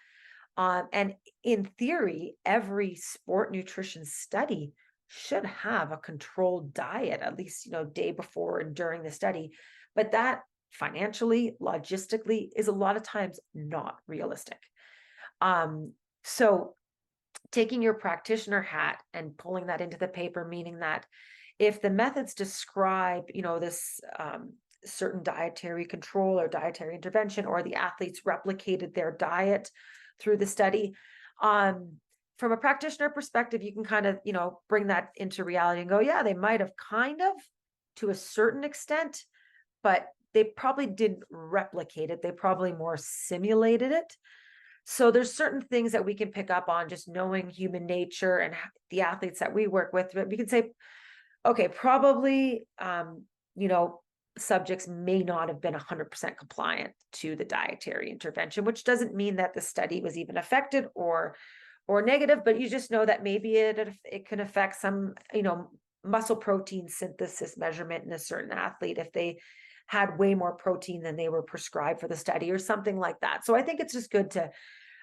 And in theory, every sport nutrition study should have a controlled diet, at least, day before and during the study. But that financially, logistically, is a lot of times not realistic. So taking your practitioner hat and pulling that into the paper, meaning that if the methods describe, this certain dietary control or dietary intervention, or the athletes replicated their diet through the study, from a practitioner perspective, you can kind of, bring that into reality and go, yeah, they might have kind of, to a certain extent, but they probably didn't replicate it. They probably more simulated it. So there's certain things that we can pick up on just knowing human nature and the athletes that we work with. But we can say, okay, probably, subjects may not have been 100% compliant to the dietary intervention, which doesn't mean that the study was even affected or negative, but you just know that maybe it can affect some, muscle protein synthesis measurement in a certain athlete if they had way more protein than they were prescribed for the study, or something like that. So I think it's just good to,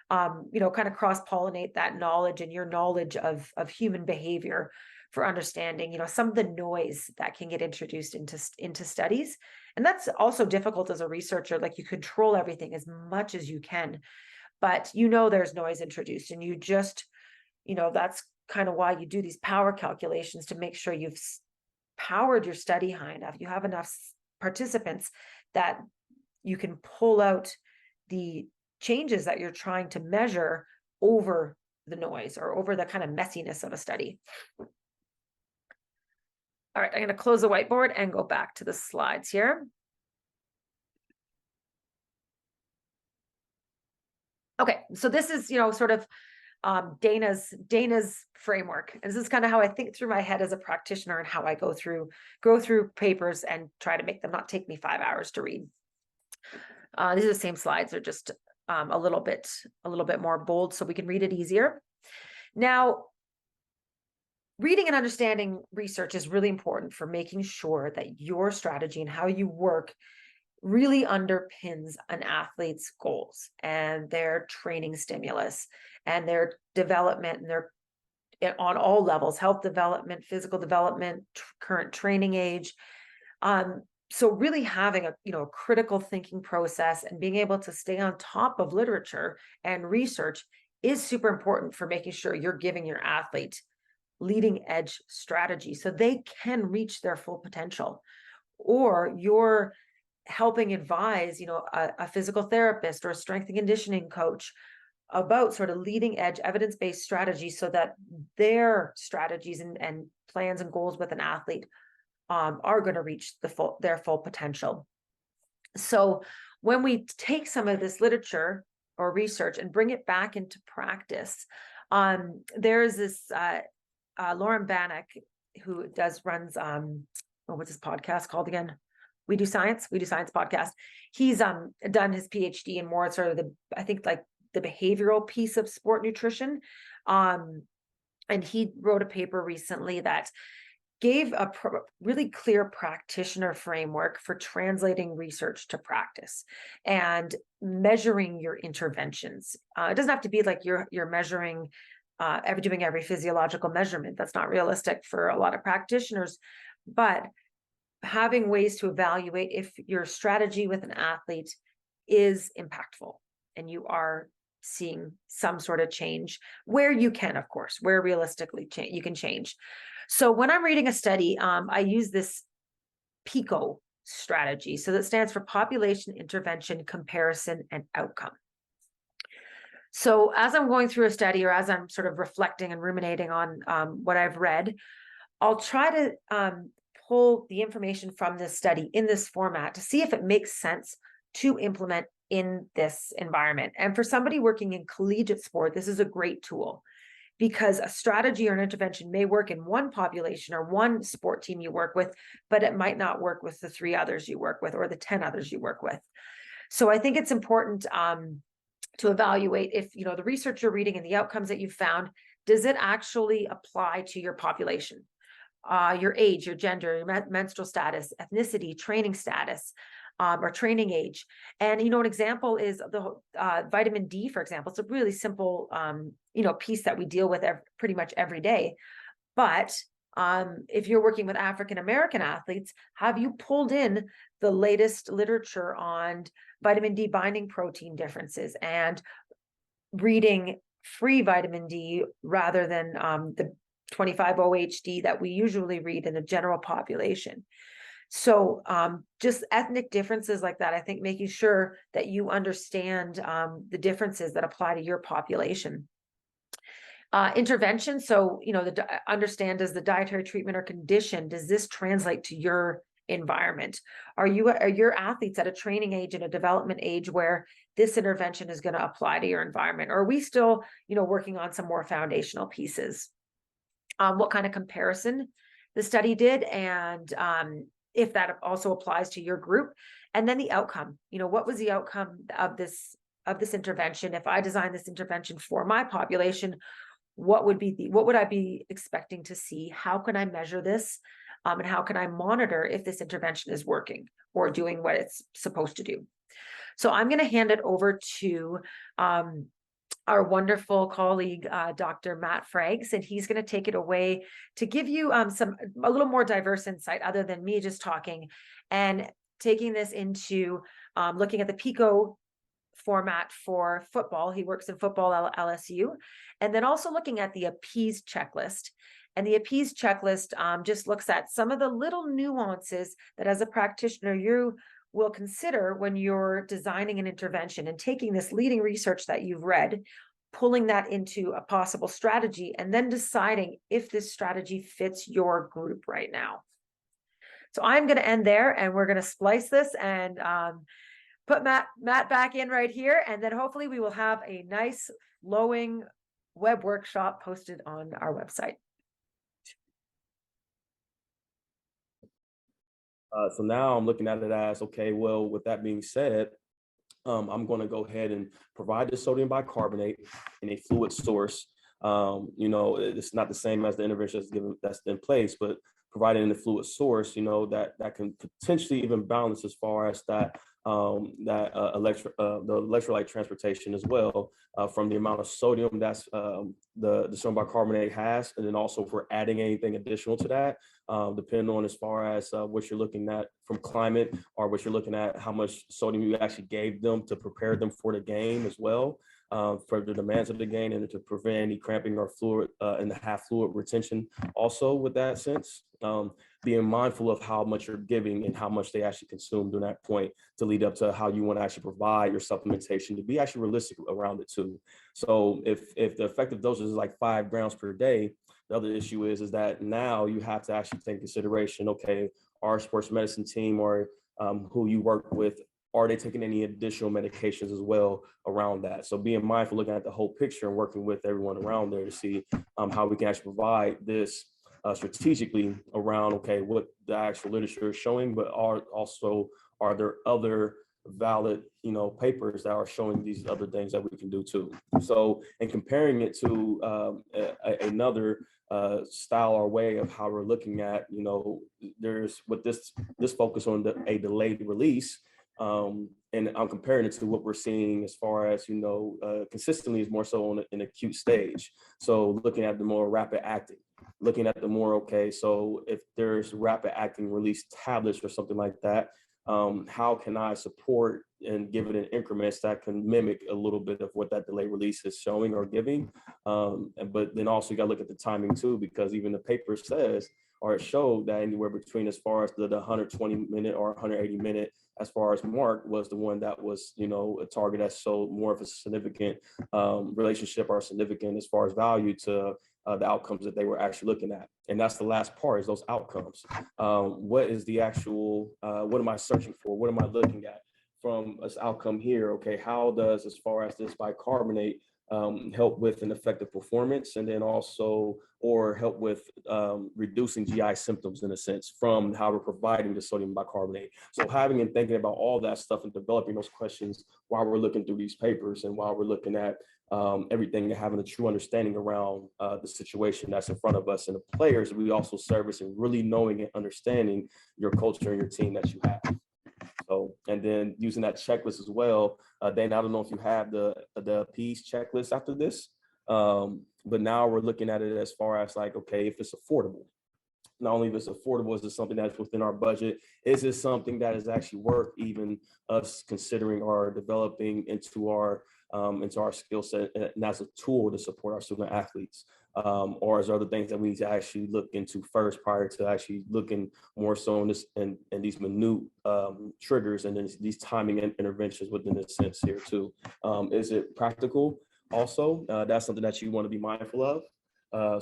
kind of cross-pollinate that knowledge and your knowledge of human behavior for understanding, some of the noise that can get introduced into studies. And that's also difficult as a researcher. Like, you control everything as much as you can, but there's noise introduced, and you just, that's kind of why you do these power calculations, to make sure you've powered your study high enough, you have enough participants that you can pull out the changes that you're trying to measure over the noise, or over the kind of messiness of a study. All right, I'm going to close the whiteboard and go back to the slides here. Okay, so this is, sort of Dana's framework. And this is kind of how I think through my head as a practitioner, and how I go through papers and try to make them not take me 5 hours to read. These are the same slides. They're just a little bit more bold, so we can read it easier. Now, reading and understanding research is really important for making sure that your strategy and how you work really underpins an athlete's goals and their training stimulus and their development, and their, on all levels, health development, physical development, current training age. So really having a critical thinking process and being able to stay on top of literature and research is super important for making sure you're giving your athlete leading edge strategy so they can reach their full potential, or you're helping advise a physical therapist or a strength and conditioning coach about sort of leading edge evidence-based strategies so that their strategies and plans and goals with an athlete are going to reach their full potential. So when we take some of this literature or research and bring it back into practice, there's this Lauren Bannock who runs what's his podcast called again? We Do Science podcast. He's done his PhD in more sort of I think like the behavioral piece of sport nutrition. And he wrote a paper recently that gave a really clear practitioner framework for translating research to practice and measuring your interventions. It doesn't have to be like you're measuring doing every physiological measurement. That's not realistic for a lot of practitioners, but having ways to evaluate if your strategy with an athlete is impactful and you are seeing some sort of change where you can, of course, where realistically you can change. So when I'm reading a study, I use this PICO strategy. So that stands for Population Intervention, Comparison, and Outcome. So as I'm going through a study, or as I'm sort of reflecting and ruminating on what I've read, I'll try to pull the information from this study in this format to see if it makes sense to implement in this environment. And for somebody working in collegiate sport, this is a great tool, because a strategy or an intervention may work in one population or one sport team you work with, but it might not work with the 3 others you work with or the 10 others you work with. So I think it's important to evaluate if, the research you're reading and the outcomes that you've found, does it actually apply to your population? Your age, your gender, your menstrual status, ethnicity, training status, or training age. And, an example is the vitamin D, for example. It's a really simple, piece that we deal with pretty much every day. But if you're working with African-American athletes, have you pulled in the latest literature on vitamin D binding protein differences and reading free vitamin D rather than the 25-OHD that we usually read in the general population? So just ethnic differences like that, I think making sure that you understand the differences that apply to your population. Intervention. So, understand, does the dietary treatment or condition, does this translate to your environment? Are your athletes at a training age and a development age where this intervention is going to apply to your environment? Or are we still, working on some more foundational pieces? What kind of comparison the study did, and if that also applies to your group. And then the outcome, what was the outcome of this intervention? If I design this intervention for my population, what would I be expecting to see? How can I measure this? And how can I monitor if this intervention is working or doing what it's supposed to do? So I'm going to hand it over to our wonderful colleague, Dr. Matt Fraggs, and he's going to take it away to give you a little more diverse insight other than me just talking, and taking this into looking at the PICO format for football. He works in football at LSU, and then also looking at the APPEASE checklist. And the APPEASE checklist just looks at some of the little nuances that as a practitioner you will consider when you're designing an intervention and taking this leading research that you've read, pulling that into a possible strategy, and then deciding if this strategy fits your group right now. So I'm going to end there, and we're going to splice this and put Matt back in right here, and then hopefully we will have a nice flowing web workshop posted on our website. So now I'm looking at it as, okay, well, with that being said, I'm going to go ahead and provide the sodium bicarbonate in a fluid source. It's not the same as the intervention that's in place, but provided in the fluid source, that can potentially even balance as far as that the electrolyte transportation as well, from the amount of sodium that's the sodium bicarbonate has, and then also if we're adding anything additional to that, depending on as far as what you're looking at from climate, or what you're looking at how much sodium you actually gave them to prepare them for the game as well, for the demands of the game, and to prevent any cramping or fluid and the half fluid retention also with that sense. Being mindful of how much you're giving and how much they actually consume during that point to lead up to how you want to actually provide your supplementation to be actually realistic around it too. So if the effective dosage is like 5 grams per day, the other issue is that now you have to actually take consideration, okay, our sports medicine team or who you work with, are they taking any additional medications as well around that? So being mindful, looking at the whole picture and working with everyone around there to see how we can actually provide this strategically around, okay, what the actual literature is showing, but are there other valid, papers that are showing these other things that we can do too. So, and comparing it to another style or way of how we're looking at, there's with this focus on a delayed release. And I'm comparing it to what we're seeing as far as, consistently is more so on an acute stage. So looking at the more rapid acting, looking at the more, okay, so if there's rapid acting release tablets or something like that, how can I support and give it in increments that can mimic a little bit of what that delay release is showing or giving? But then also you got to look at the timing too, because even the paper says, or it showed that anywhere between as far as the 120-minute or 180-minute as far as mark was the one that was, a target that showed more of a significant relationship or significant as far as value to the outcomes that they were actually looking at. And that's the last part, is those outcomes. What is the actual, what am I searching for? What am I looking at from this outcome here? Okay, how does, as far as this bicarbonate, help with an effective performance, and then also, or help with reducing GI symptoms in a sense from how we're providing the sodium bicarbonate. So having and thinking about all that stuff and developing those questions while we're looking through these papers and while we're looking at everything, and having a true understanding around the situation that's in front of us and the players we also service, and really knowing and understanding your culture and your team that you have. So, and then using that checklist as well. Dana, I don't know if you have the P's checklist after this, but now we're looking at it as far as like, okay, if it's affordable. Not only if it's affordable, is it something that's within our budget? Is it something that is actually worth even us considering or developing into our skill set and as a tool to support our student athletes? Or is there other things that we need to actually look into first prior to actually looking more so in this and these minute triggers and then these timing and interventions within this sense here too? Is it practical? Also, that's something that you want to be mindful of.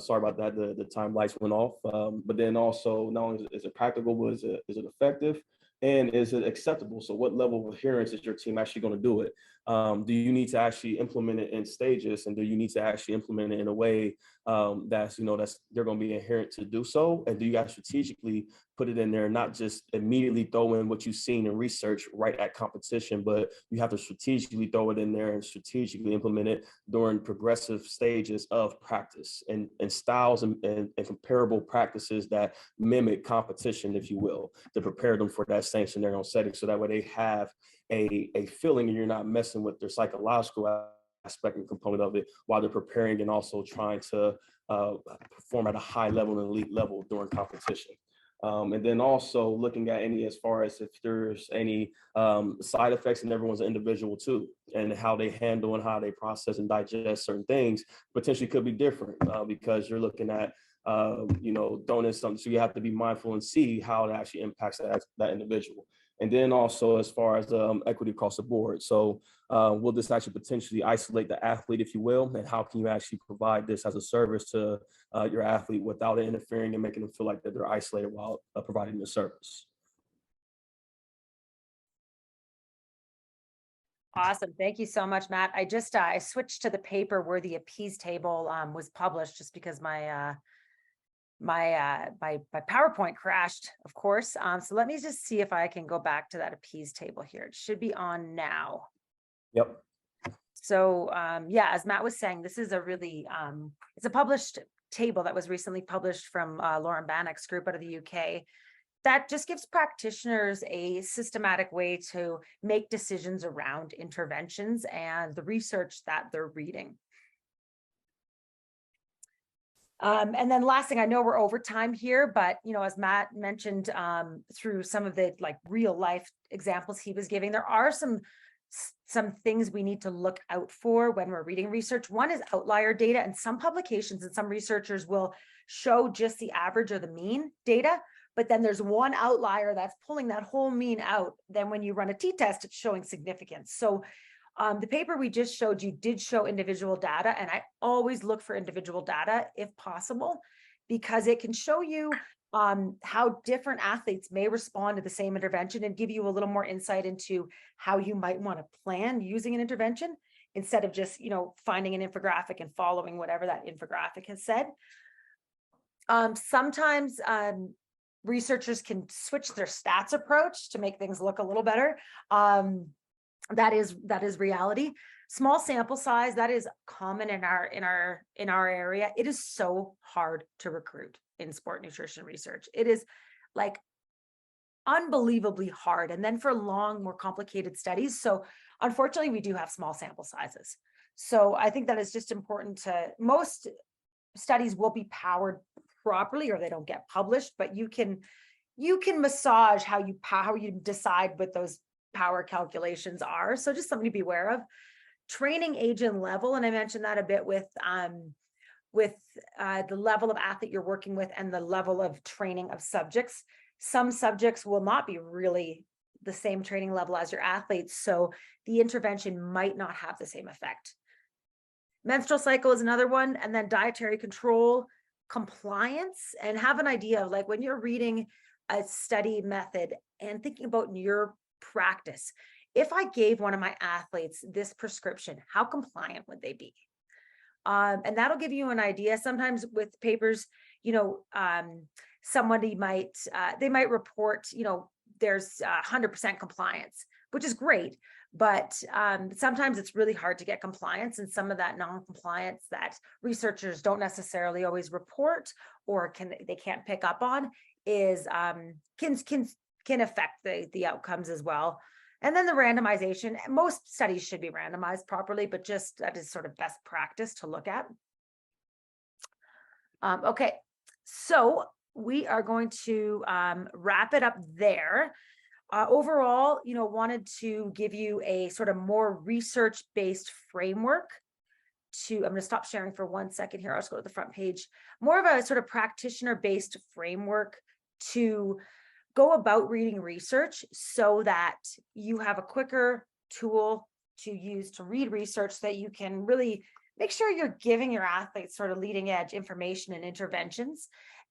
Sorry about that, the time lights went off. But then also, not only is it practical, but is it effective? And is it acceptable? So what level of adherence is your team actually going to do it? Do you need to actually implement it in stages? And do you need to actually implement it in a way that's they're going to be adherent to do so? And do you guys strategically put it in there, not just immediately throw in what you've seen in research right at competition, but you have to strategically throw it in there and strategically implement it during progressive stages of practice and styles and comparable practices that mimic competition, if you will, to prepare them for that same scenario setting. So that way they have a feeling and you're not messing with their psychological aspect and component of it while they're preparing and also trying to perform at a high level and elite level during competition. And then also looking at any, as far as if there's any side effects, and everyone's an individual too, and how they handle and how they process and digest certain things potentially could be different because you're looking at throwing in something. So you have to be mindful and see how it actually impacts that individual. And then also as far as equity across the board. So will this actually potentially isolate the athlete, if you will, and how can you actually provide this as a service to your athlete without interfering and making them feel like that they're isolated while providing the service? Awesome. Thank you so much, Matt. I switched to the paper where the appease table was published just because my PowerPoint crashed, of course. So let me just see if I can go back to that appease table here. It should be on now. Yep. So yeah, as Matt was saying, this is a really, it's a published table that was recently published from Lauren Bannock's group out of the UK that just gives practitioners a systematic way to make decisions around interventions and the research that they're reading. And then last thing, I know we're over time here, but as Matt mentioned, through some of the like real life examples he was giving, there are some things we need to look out for when we're reading research. One is outlier data, and some publications and some researchers will show just the average or the mean data, but then there's one outlier that's pulling that whole mean out. Then when you run a t-test, it's showing significance. So the paper we just showed you did show individual data, and I always look for individual data if possible, because it can show you how different athletes may respond to the same intervention and give you a little more insight into how you might want to plan using an intervention instead of just, finding an infographic and following whatever that infographic has said. Sometimes researchers can switch their stats approach to make things look a little better. That is reality. Small sample size, that is common in our area. It is so hard to recruit in sport nutrition research. It is like unbelievably hard. And then for long, more complicated studies. So unfortunately, we do have small sample sizes. So I think that is just important most studies will be powered properly or they don't get published, but you can massage how you decide what those power calculations are. So just something to be aware of. Training age and level, and I mentioned that a bit with the level of athlete you're working with and the level of training of subjects. Some subjects will not be really the same training level as your athletes, so the intervention might not have the same effect. Menstrual cycle is another one, and then dietary control, compliance, and have an idea of like when you're reading a study method and thinking about your practice. If I gave one of my athletes this prescription, how compliant would they be? And that'll give you an idea. Sometimes with papers, somebody might report, there's 100% compliance, which is great. But sometimes it's really hard to get compliance, and some of that non-compliance that researchers don't necessarily always report or they can't pick up on is can affect the outcomes as well. And then the randomization, most studies should be randomized properly, but just that is sort of best practice to look at. Okay, so we are going to wrap it up there. Overall, wanted to give you a sort of more research-based framework I'm going to stop sharing for 1 second here. I'll just go to the front page. More of a sort of practitioner-based framework to go about reading research so that you have a quicker tool to use to read research so that you can really make sure you're giving your athletes sort of leading edge information and interventions.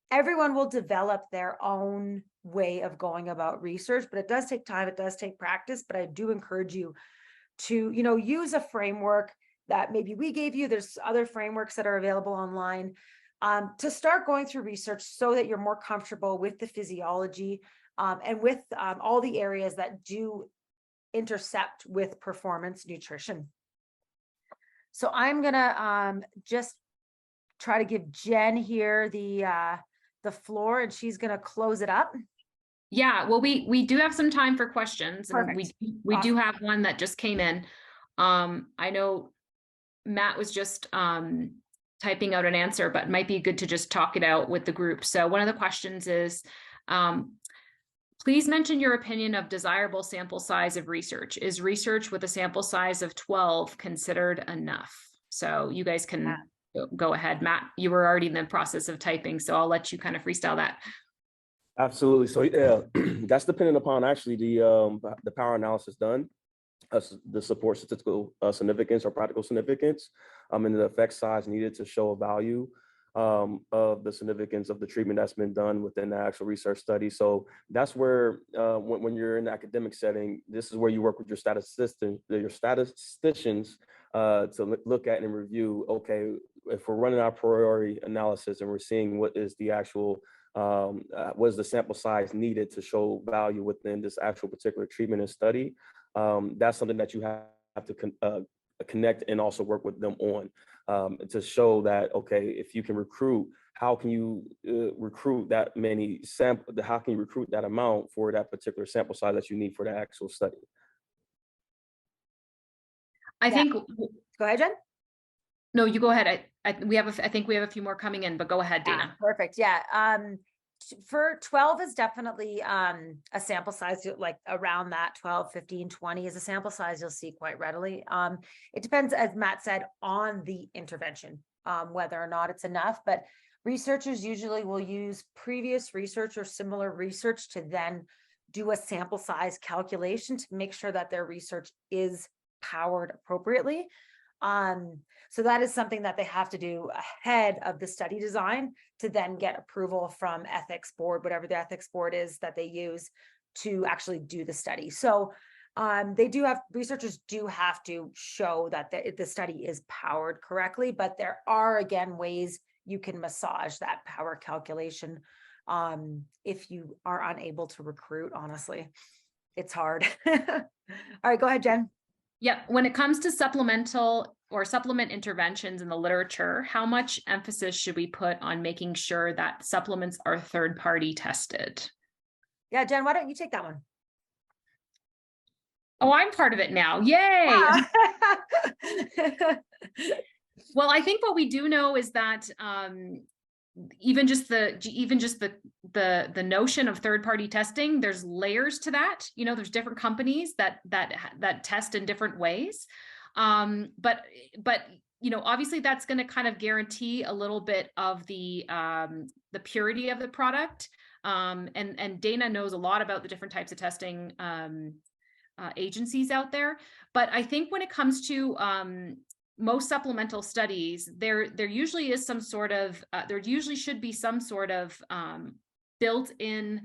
Everyone will develop their own way of going about research, but it does take time, it does take practice, but I do encourage you to, use a framework that maybe we gave you. There's other frameworks that are available online. To start going through research so that you're more comfortable with the physiology and with all the areas that do intercept with performance nutrition. So I'm gonna just try to give Jen here the floor, and she's gonna close it up. Yeah, well, we do have some time for questions. Perfect. And we do have one that just came in. I know Matt was just typing out an answer, but it might be good to just talk it out with the group. So one of the questions is, please mention your opinion of desirable sample size of research. Is research with a sample size of 12 considered enough? So you guys can go ahead. Matt, you were already in the process of typing, so I'll let you kind of freestyle that. Absolutely. So yeah, that's dependent upon actually the power analysis done, the support statistical significance or practical significance, and the effect size needed to show a value of the significance of the treatment that's been done within the actual research study. So that's where when you're in the academic setting, this is where you work with your statisticians to look at and review, okay, if we're running our priori analysis and we're seeing what is the actual what is the sample size needed to show value within this actual particular treatment and study, that's something that you have to connect and also work with them on to show that, okay, if you can recruit how can you recruit that many sample? How can you recruit that amount for that particular sample size that you need for the actual study? I Yeah. think, Go ahead, Jen. no, you go ahead. I think we have a few more coming in, but go ahead, Yeah, Dana. perfect. Yeah. For 12 is definitely a sample size like around that 12, 15, 20 is a sample size you'll see quite readily. It depends, as Matt said, on the intervention, whether or not it's enough, but researchers usually will use previous research or similar research to then do a sample size calculation to make sure that their research is powered appropriately. So that is something that they have to do ahead of the study design to then get approval from ethics board, whatever the ethics board is that they use to actually do the study. So researchers do have to show that the study is powered correctly, but there are, again, ways you can massage that power calculation if you are unable to recruit. Honestly, it's hard. All right, go ahead, Jen. Yeah, when it comes to supplemental or supplement interventions in the literature, how much emphasis should we put on making sure that supplements are third-party tested? Yeah, Jen, why don't you take that one? Oh, I'm part of it now. Yay. Yeah. Well, I think what we do know is that even just the notion of third-party testing, there's layers to that. There's different companies that test in different ways. But obviously that's going to kind of guarantee a little bit of the purity of the product. And Dana knows a lot about the different types of testing agencies out there. But I think when it comes to most supplemental studies, there usually is some sort of there usually should be some sort of built-in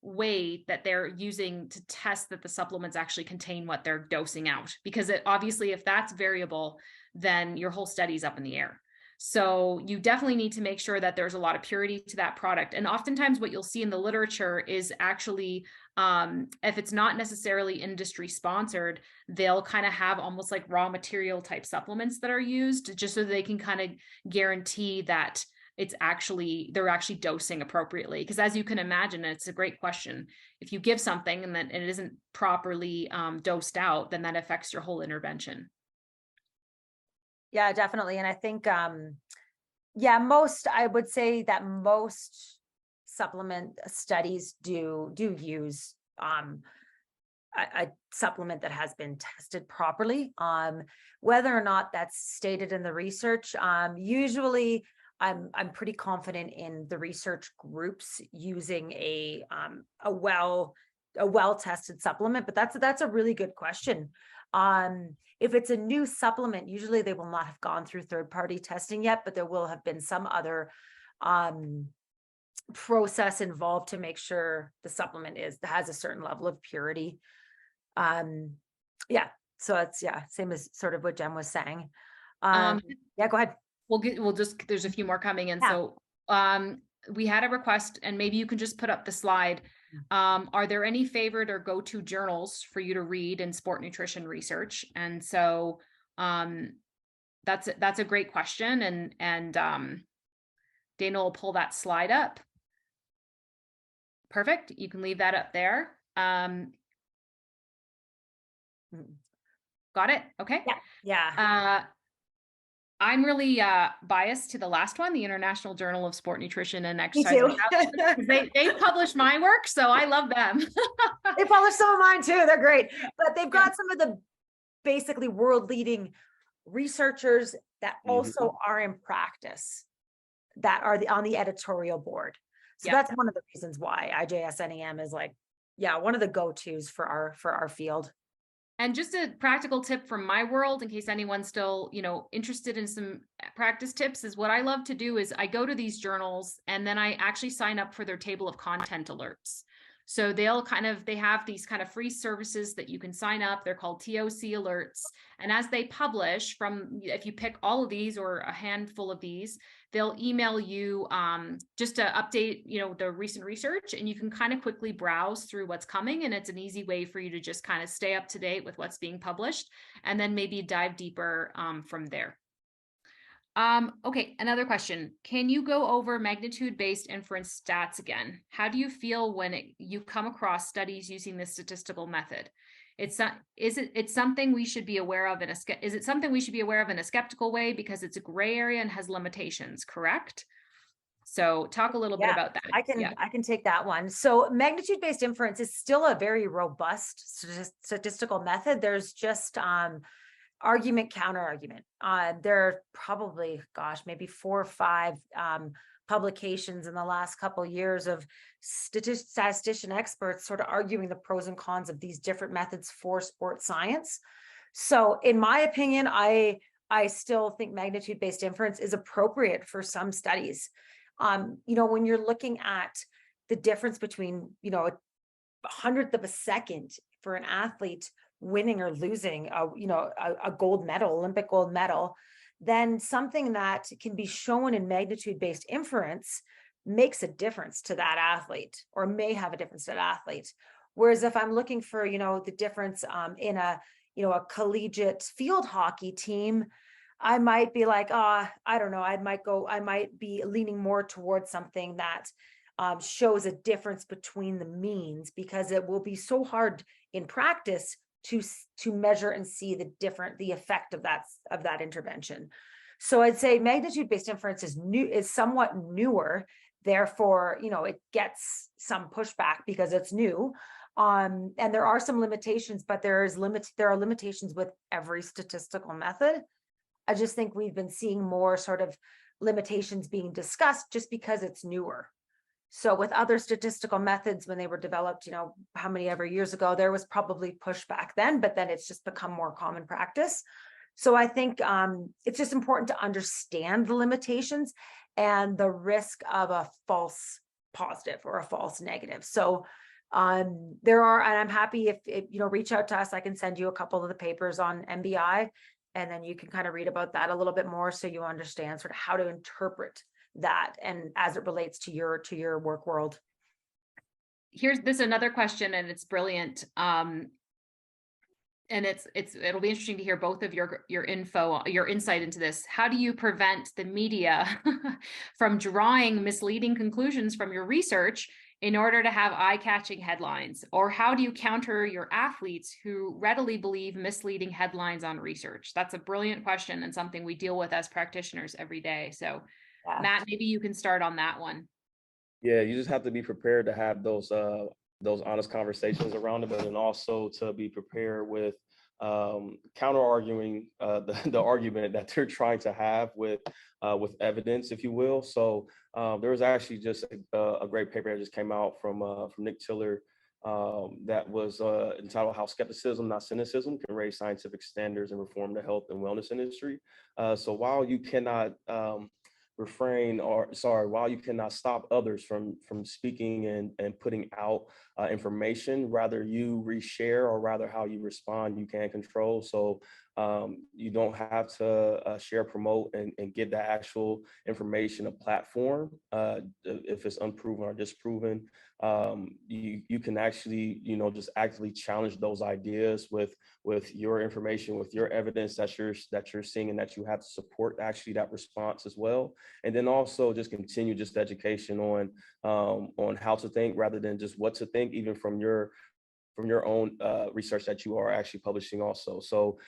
way that they're using to test that the supplements actually contain what they're dosing out, because obviously if that's variable, then your whole study's up in the air. So you definitely need to make sure that there's a lot of purity to that product. And oftentimes what you'll see in the literature is actually, if it's not necessarily industry sponsored, they'll kind of have almost like raw material type supplements that are used just so they can kind of guarantee that they're actually dosing appropriately. Because as you can imagine, it's a great question. If you give something and then it isn't properly dosed out, then that affects your whole intervention. Yeah, definitely. And I think, I would say that most supplement studies do use a supplement that has been tested properly. Whether or not that's stated in the research, usually I'm pretty confident in the research groups using a well-tested supplement, but that's a really good question. If it's a new supplement, usually they will not have gone through third-party testing yet, but there will have been some other process involved to make sure the supplement has a certain level of purity. So it's same as sort of what Jen was saying. Go ahead. There's a few more coming in. Yeah. So we had a request, and maybe you can just put up the slide. Are there any favorite or go-to journals for you to read in sport nutrition research? And so that's a great question. And Dana will pull that slide up. Perfect. You can leave that up there. Got it? Okay. Yeah. I'm really biased to the last one, the International Journal of Sport Nutrition and Exercise. Me too. They publish my work, so I love them. They publish some of mine too. They're great, but they've got some of the basically world leading researchers that also are in practice that are on the editorial board. So that's one of the reasons why IJSNEM is one of the go-tos for our field. And just a practical tip from my world, in case anyone's still, interested in some practice tips, is what I love to do is I go to these journals and then I actually sign up for their table of content alerts. So they have these kind of free services that you can sign up. They're called TOC alerts. And as they publish if you pick all of these or a handful of these, they'll email you just to update, the recent research, and you can kind of quickly browse through what's coming. And it's an easy way for you to just kind of stay up to date with what's being published and then maybe dive deeper from there. Okay, another question. Can you go over magnitude-based inference stats again? How do you feel when you come across studies using this statistical method? It's something we should be aware of is it something we should be aware of in a skeptical way because it's a gray area and has limitations, correct? So talk a little bit Yeah, about that. Yeah. I can take that one. So magnitude-based inference is still a very robust statistical method. There's just argument, counter argument. There are probably, gosh, maybe 4 or 5 publications in the last couple of years of statistician experts sort of arguing the pros and cons of these different methods for sports science. So in my opinion, I still think magnitude-based inference is appropriate for some studies. When you're looking at the difference between, a hundredth of a second for an athlete winning or losing a gold medal, Olympic gold medal, then something that can be shown in magnitude-based inference makes a difference to that athlete, or may have a difference to that athlete. Whereas if I'm looking for, the difference in a collegiate field hockey team, I might be like, I don't know, I might be leaning more towards something that shows a difference between the means, because it will be so hard in practice to measure and see the effect of that intervention. So I'd say magnitude-based inference is somewhat newer. Therefore, it gets some pushback because it's new. And there are some limitations, but there are limitations with every statistical method. I just think we've been seeing more sort of limitations being discussed just because it's newer. So with other statistical methods, when they were developed, how many ever years ago, there was probably pushback then, but then it's just become more common practice. So I think it's just important to understand the limitations and the risk of a false positive or a false negative. So there are, and I'm happy if reach out to us, I can send you a couple of the papers on MBI, and then you can kind of read about that a little bit more so you understand sort of how to interpret that and as it relates to your work world. This another question, and it's brilliant. And it'll be interesting to hear both of your insight into this. How do you prevent the media from drawing misleading conclusions from your research in order to have eye-catching headlines? Or how do you counter your athletes who readily believe misleading headlines on research? That's a brilliant question and something we deal with as practitioners every day. So Yeah. Matt, maybe you can start on that one. Yeah, you just have to be prepared to have those honest conversations around it, but then also to be prepared with counter arguing the argument that they're trying to have with evidence, if you will. So there was actually just a great paper that just came out from Nick Tiller that was entitled "How Skepticism, Not Cynicism, Can Raise Scientific Standards and Reform the Health and Wellness Industry." So while you cannot while you cannot stop others from speaking and putting out information, rather you reshare, or rather how you respond you can control. So you don't have to share, promote, and give the actual information a platform if it's unproven or disproven. You can actually just actively challenge those ideas with your information, with your evidence that you're seeing, and that you have to support actually that response as well. And then also just continue just education on how to think rather than just what to think, even from your own research that you are actually publishing also. So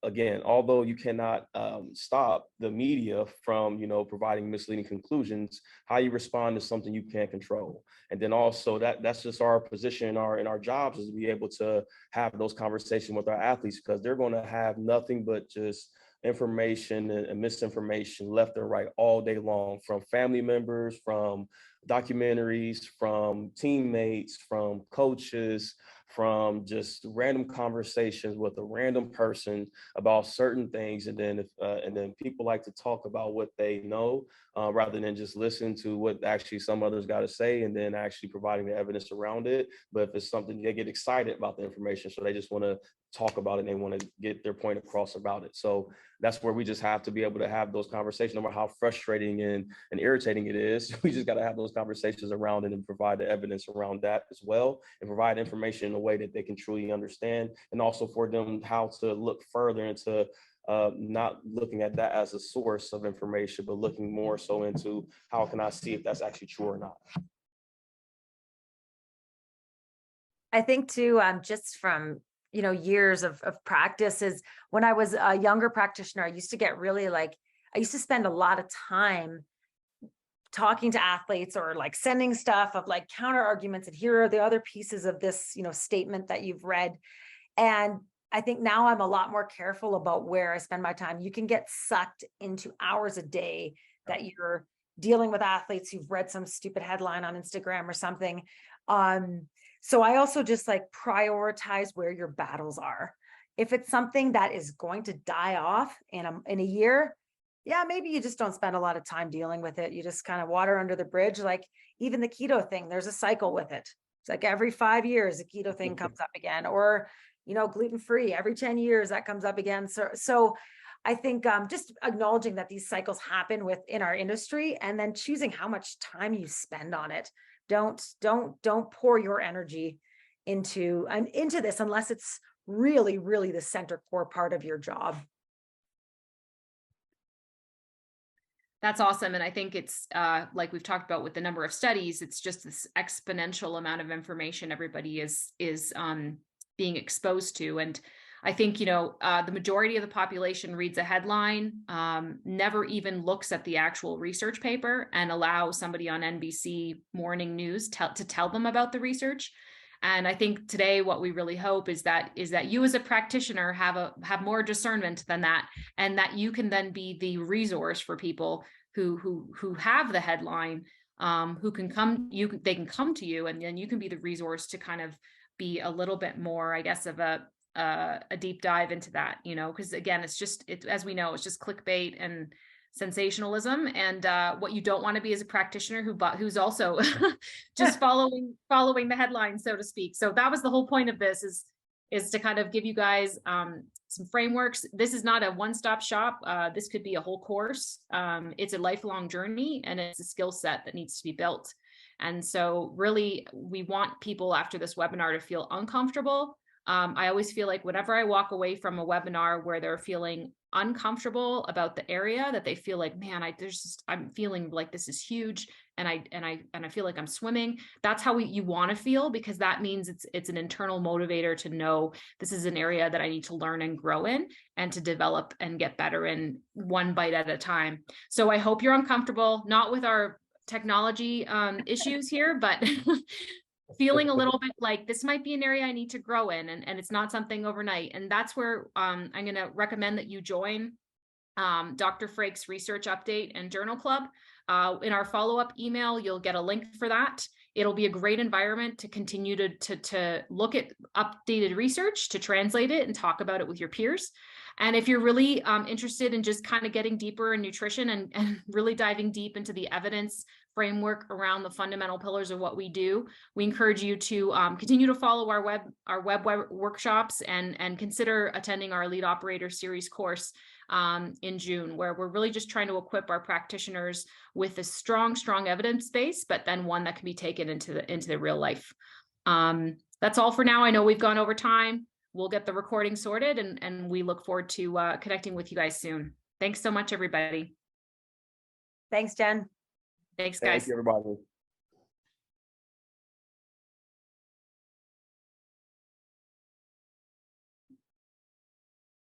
again, although you cannot stop the media from providing misleading conclusions, how you respond is something you can't control. And then also that's just our position in our jobs, is to be able to have those conversations with our athletes, because they're going to have nothing but just information and misinformation left and right all day long, from family members, from documentaries, from teammates, from coaches, from just random conversations with a random person about certain things. And then people like to talk about what they know rather than just listen to what actually some others got to say, and then actually providing the evidence around it. But if it's something, they get excited about the information, so they just want to talk about it and they want to get their point across about it. So that's where we just have to be able to have those conversations, no matter how frustrating and irritating it is. We just got to have those conversations around it and provide the evidence around that as well, and provide information in a way that they can truly understand, and also for them how to look further into not looking at that as a source of information, but looking more so into how can I see if that's actually true or not. I think too, just from, years of practice is when I was a younger practitioner, I used to get really I used to spend a lot of time talking to athletes or like sending stuff of like counter arguments and here are the other pieces of this, statement that you've read. And I think now I'm a lot more careful about where I spend my time. You can get sucked into hours a day that you're dealing with athletes who've read some stupid headline on Instagram or something. So I also just like prioritize where your battles are. If it's something that is going to die off in a year, yeah, maybe you just don't spend a lot of time dealing with it. You just kind of water under the bridge. Like even the keto thing, there's a cycle with it. It's like every 5 years, the keto thing comes up again, or, gluten-free every 10 years that comes up again. So I think just acknowledging that these cycles happen within our industry and then choosing how much time you spend on it. Don't pour your energy into this unless it's really, really the center core part of your job. That's awesome. And I think it's like we've talked about with the number of studies, it's just this exponential amount of information everybody is being exposed to. And I think, the majority of the population reads a headline, never even looks at the actual research paper and allows somebody on NBC morning news to tell them about the research. And I think today what we really hope is that you as a practitioner have more discernment than that, and that you can then be the resource for people who have the headline, who can come, they can come to you, and then you can be the resource to kind of be a little bit more, I guess, of a deep dive into that, because again, as we know, it's just clickbait and sensationalism, and what you don't want to be as a practitioner who's also just following the headlines, so to speak. So that was the whole point of this, is to kind of give you guys some frameworks. This is not a one-stop shop. This could be a whole course. It's a lifelong journey, and it's a skill set that needs to be built. And so really, we want people after this webinar to feel uncomfortable. I always feel like whenever I walk away from a webinar where they're feeling uncomfortable about the area, that they feel like, man, I'm feeling like this is huge, and I feel like I'm swimming. That's how you want to feel, because that means it's an internal motivator to know this is an area that I need to learn and grow in, and to develop and get better in one bite at a time. So I hope you're uncomfortable, not with our technology issues here, but feeling a little bit like this might be an area I need to grow in, and it's not something overnight. And that's where I'm going to recommend that you join Dr. Frake's research update and journal club. In our follow-up email, you'll get a link for that. It'll be a great environment to continue to look at updated research, to translate it and talk about it with your peers. And if you're really interested in just kind of getting deeper in nutrition and really diving deep into the evidence framework around the fundamental pillars of what we do, we encourage you to continue to follow our web workshops and consider attending our Lead Operator Series course in June, where we're really just trying to equip our practitioners with a strong evidence base, but then one that can be taken into the real life. That's all for now. I know we've gone over time. We'll get the recording sorted, and we look forward to connecting with you guys soon. Thanks so much, everybody. Thanks, Jen. Thanks, guys. Thank you, everybody.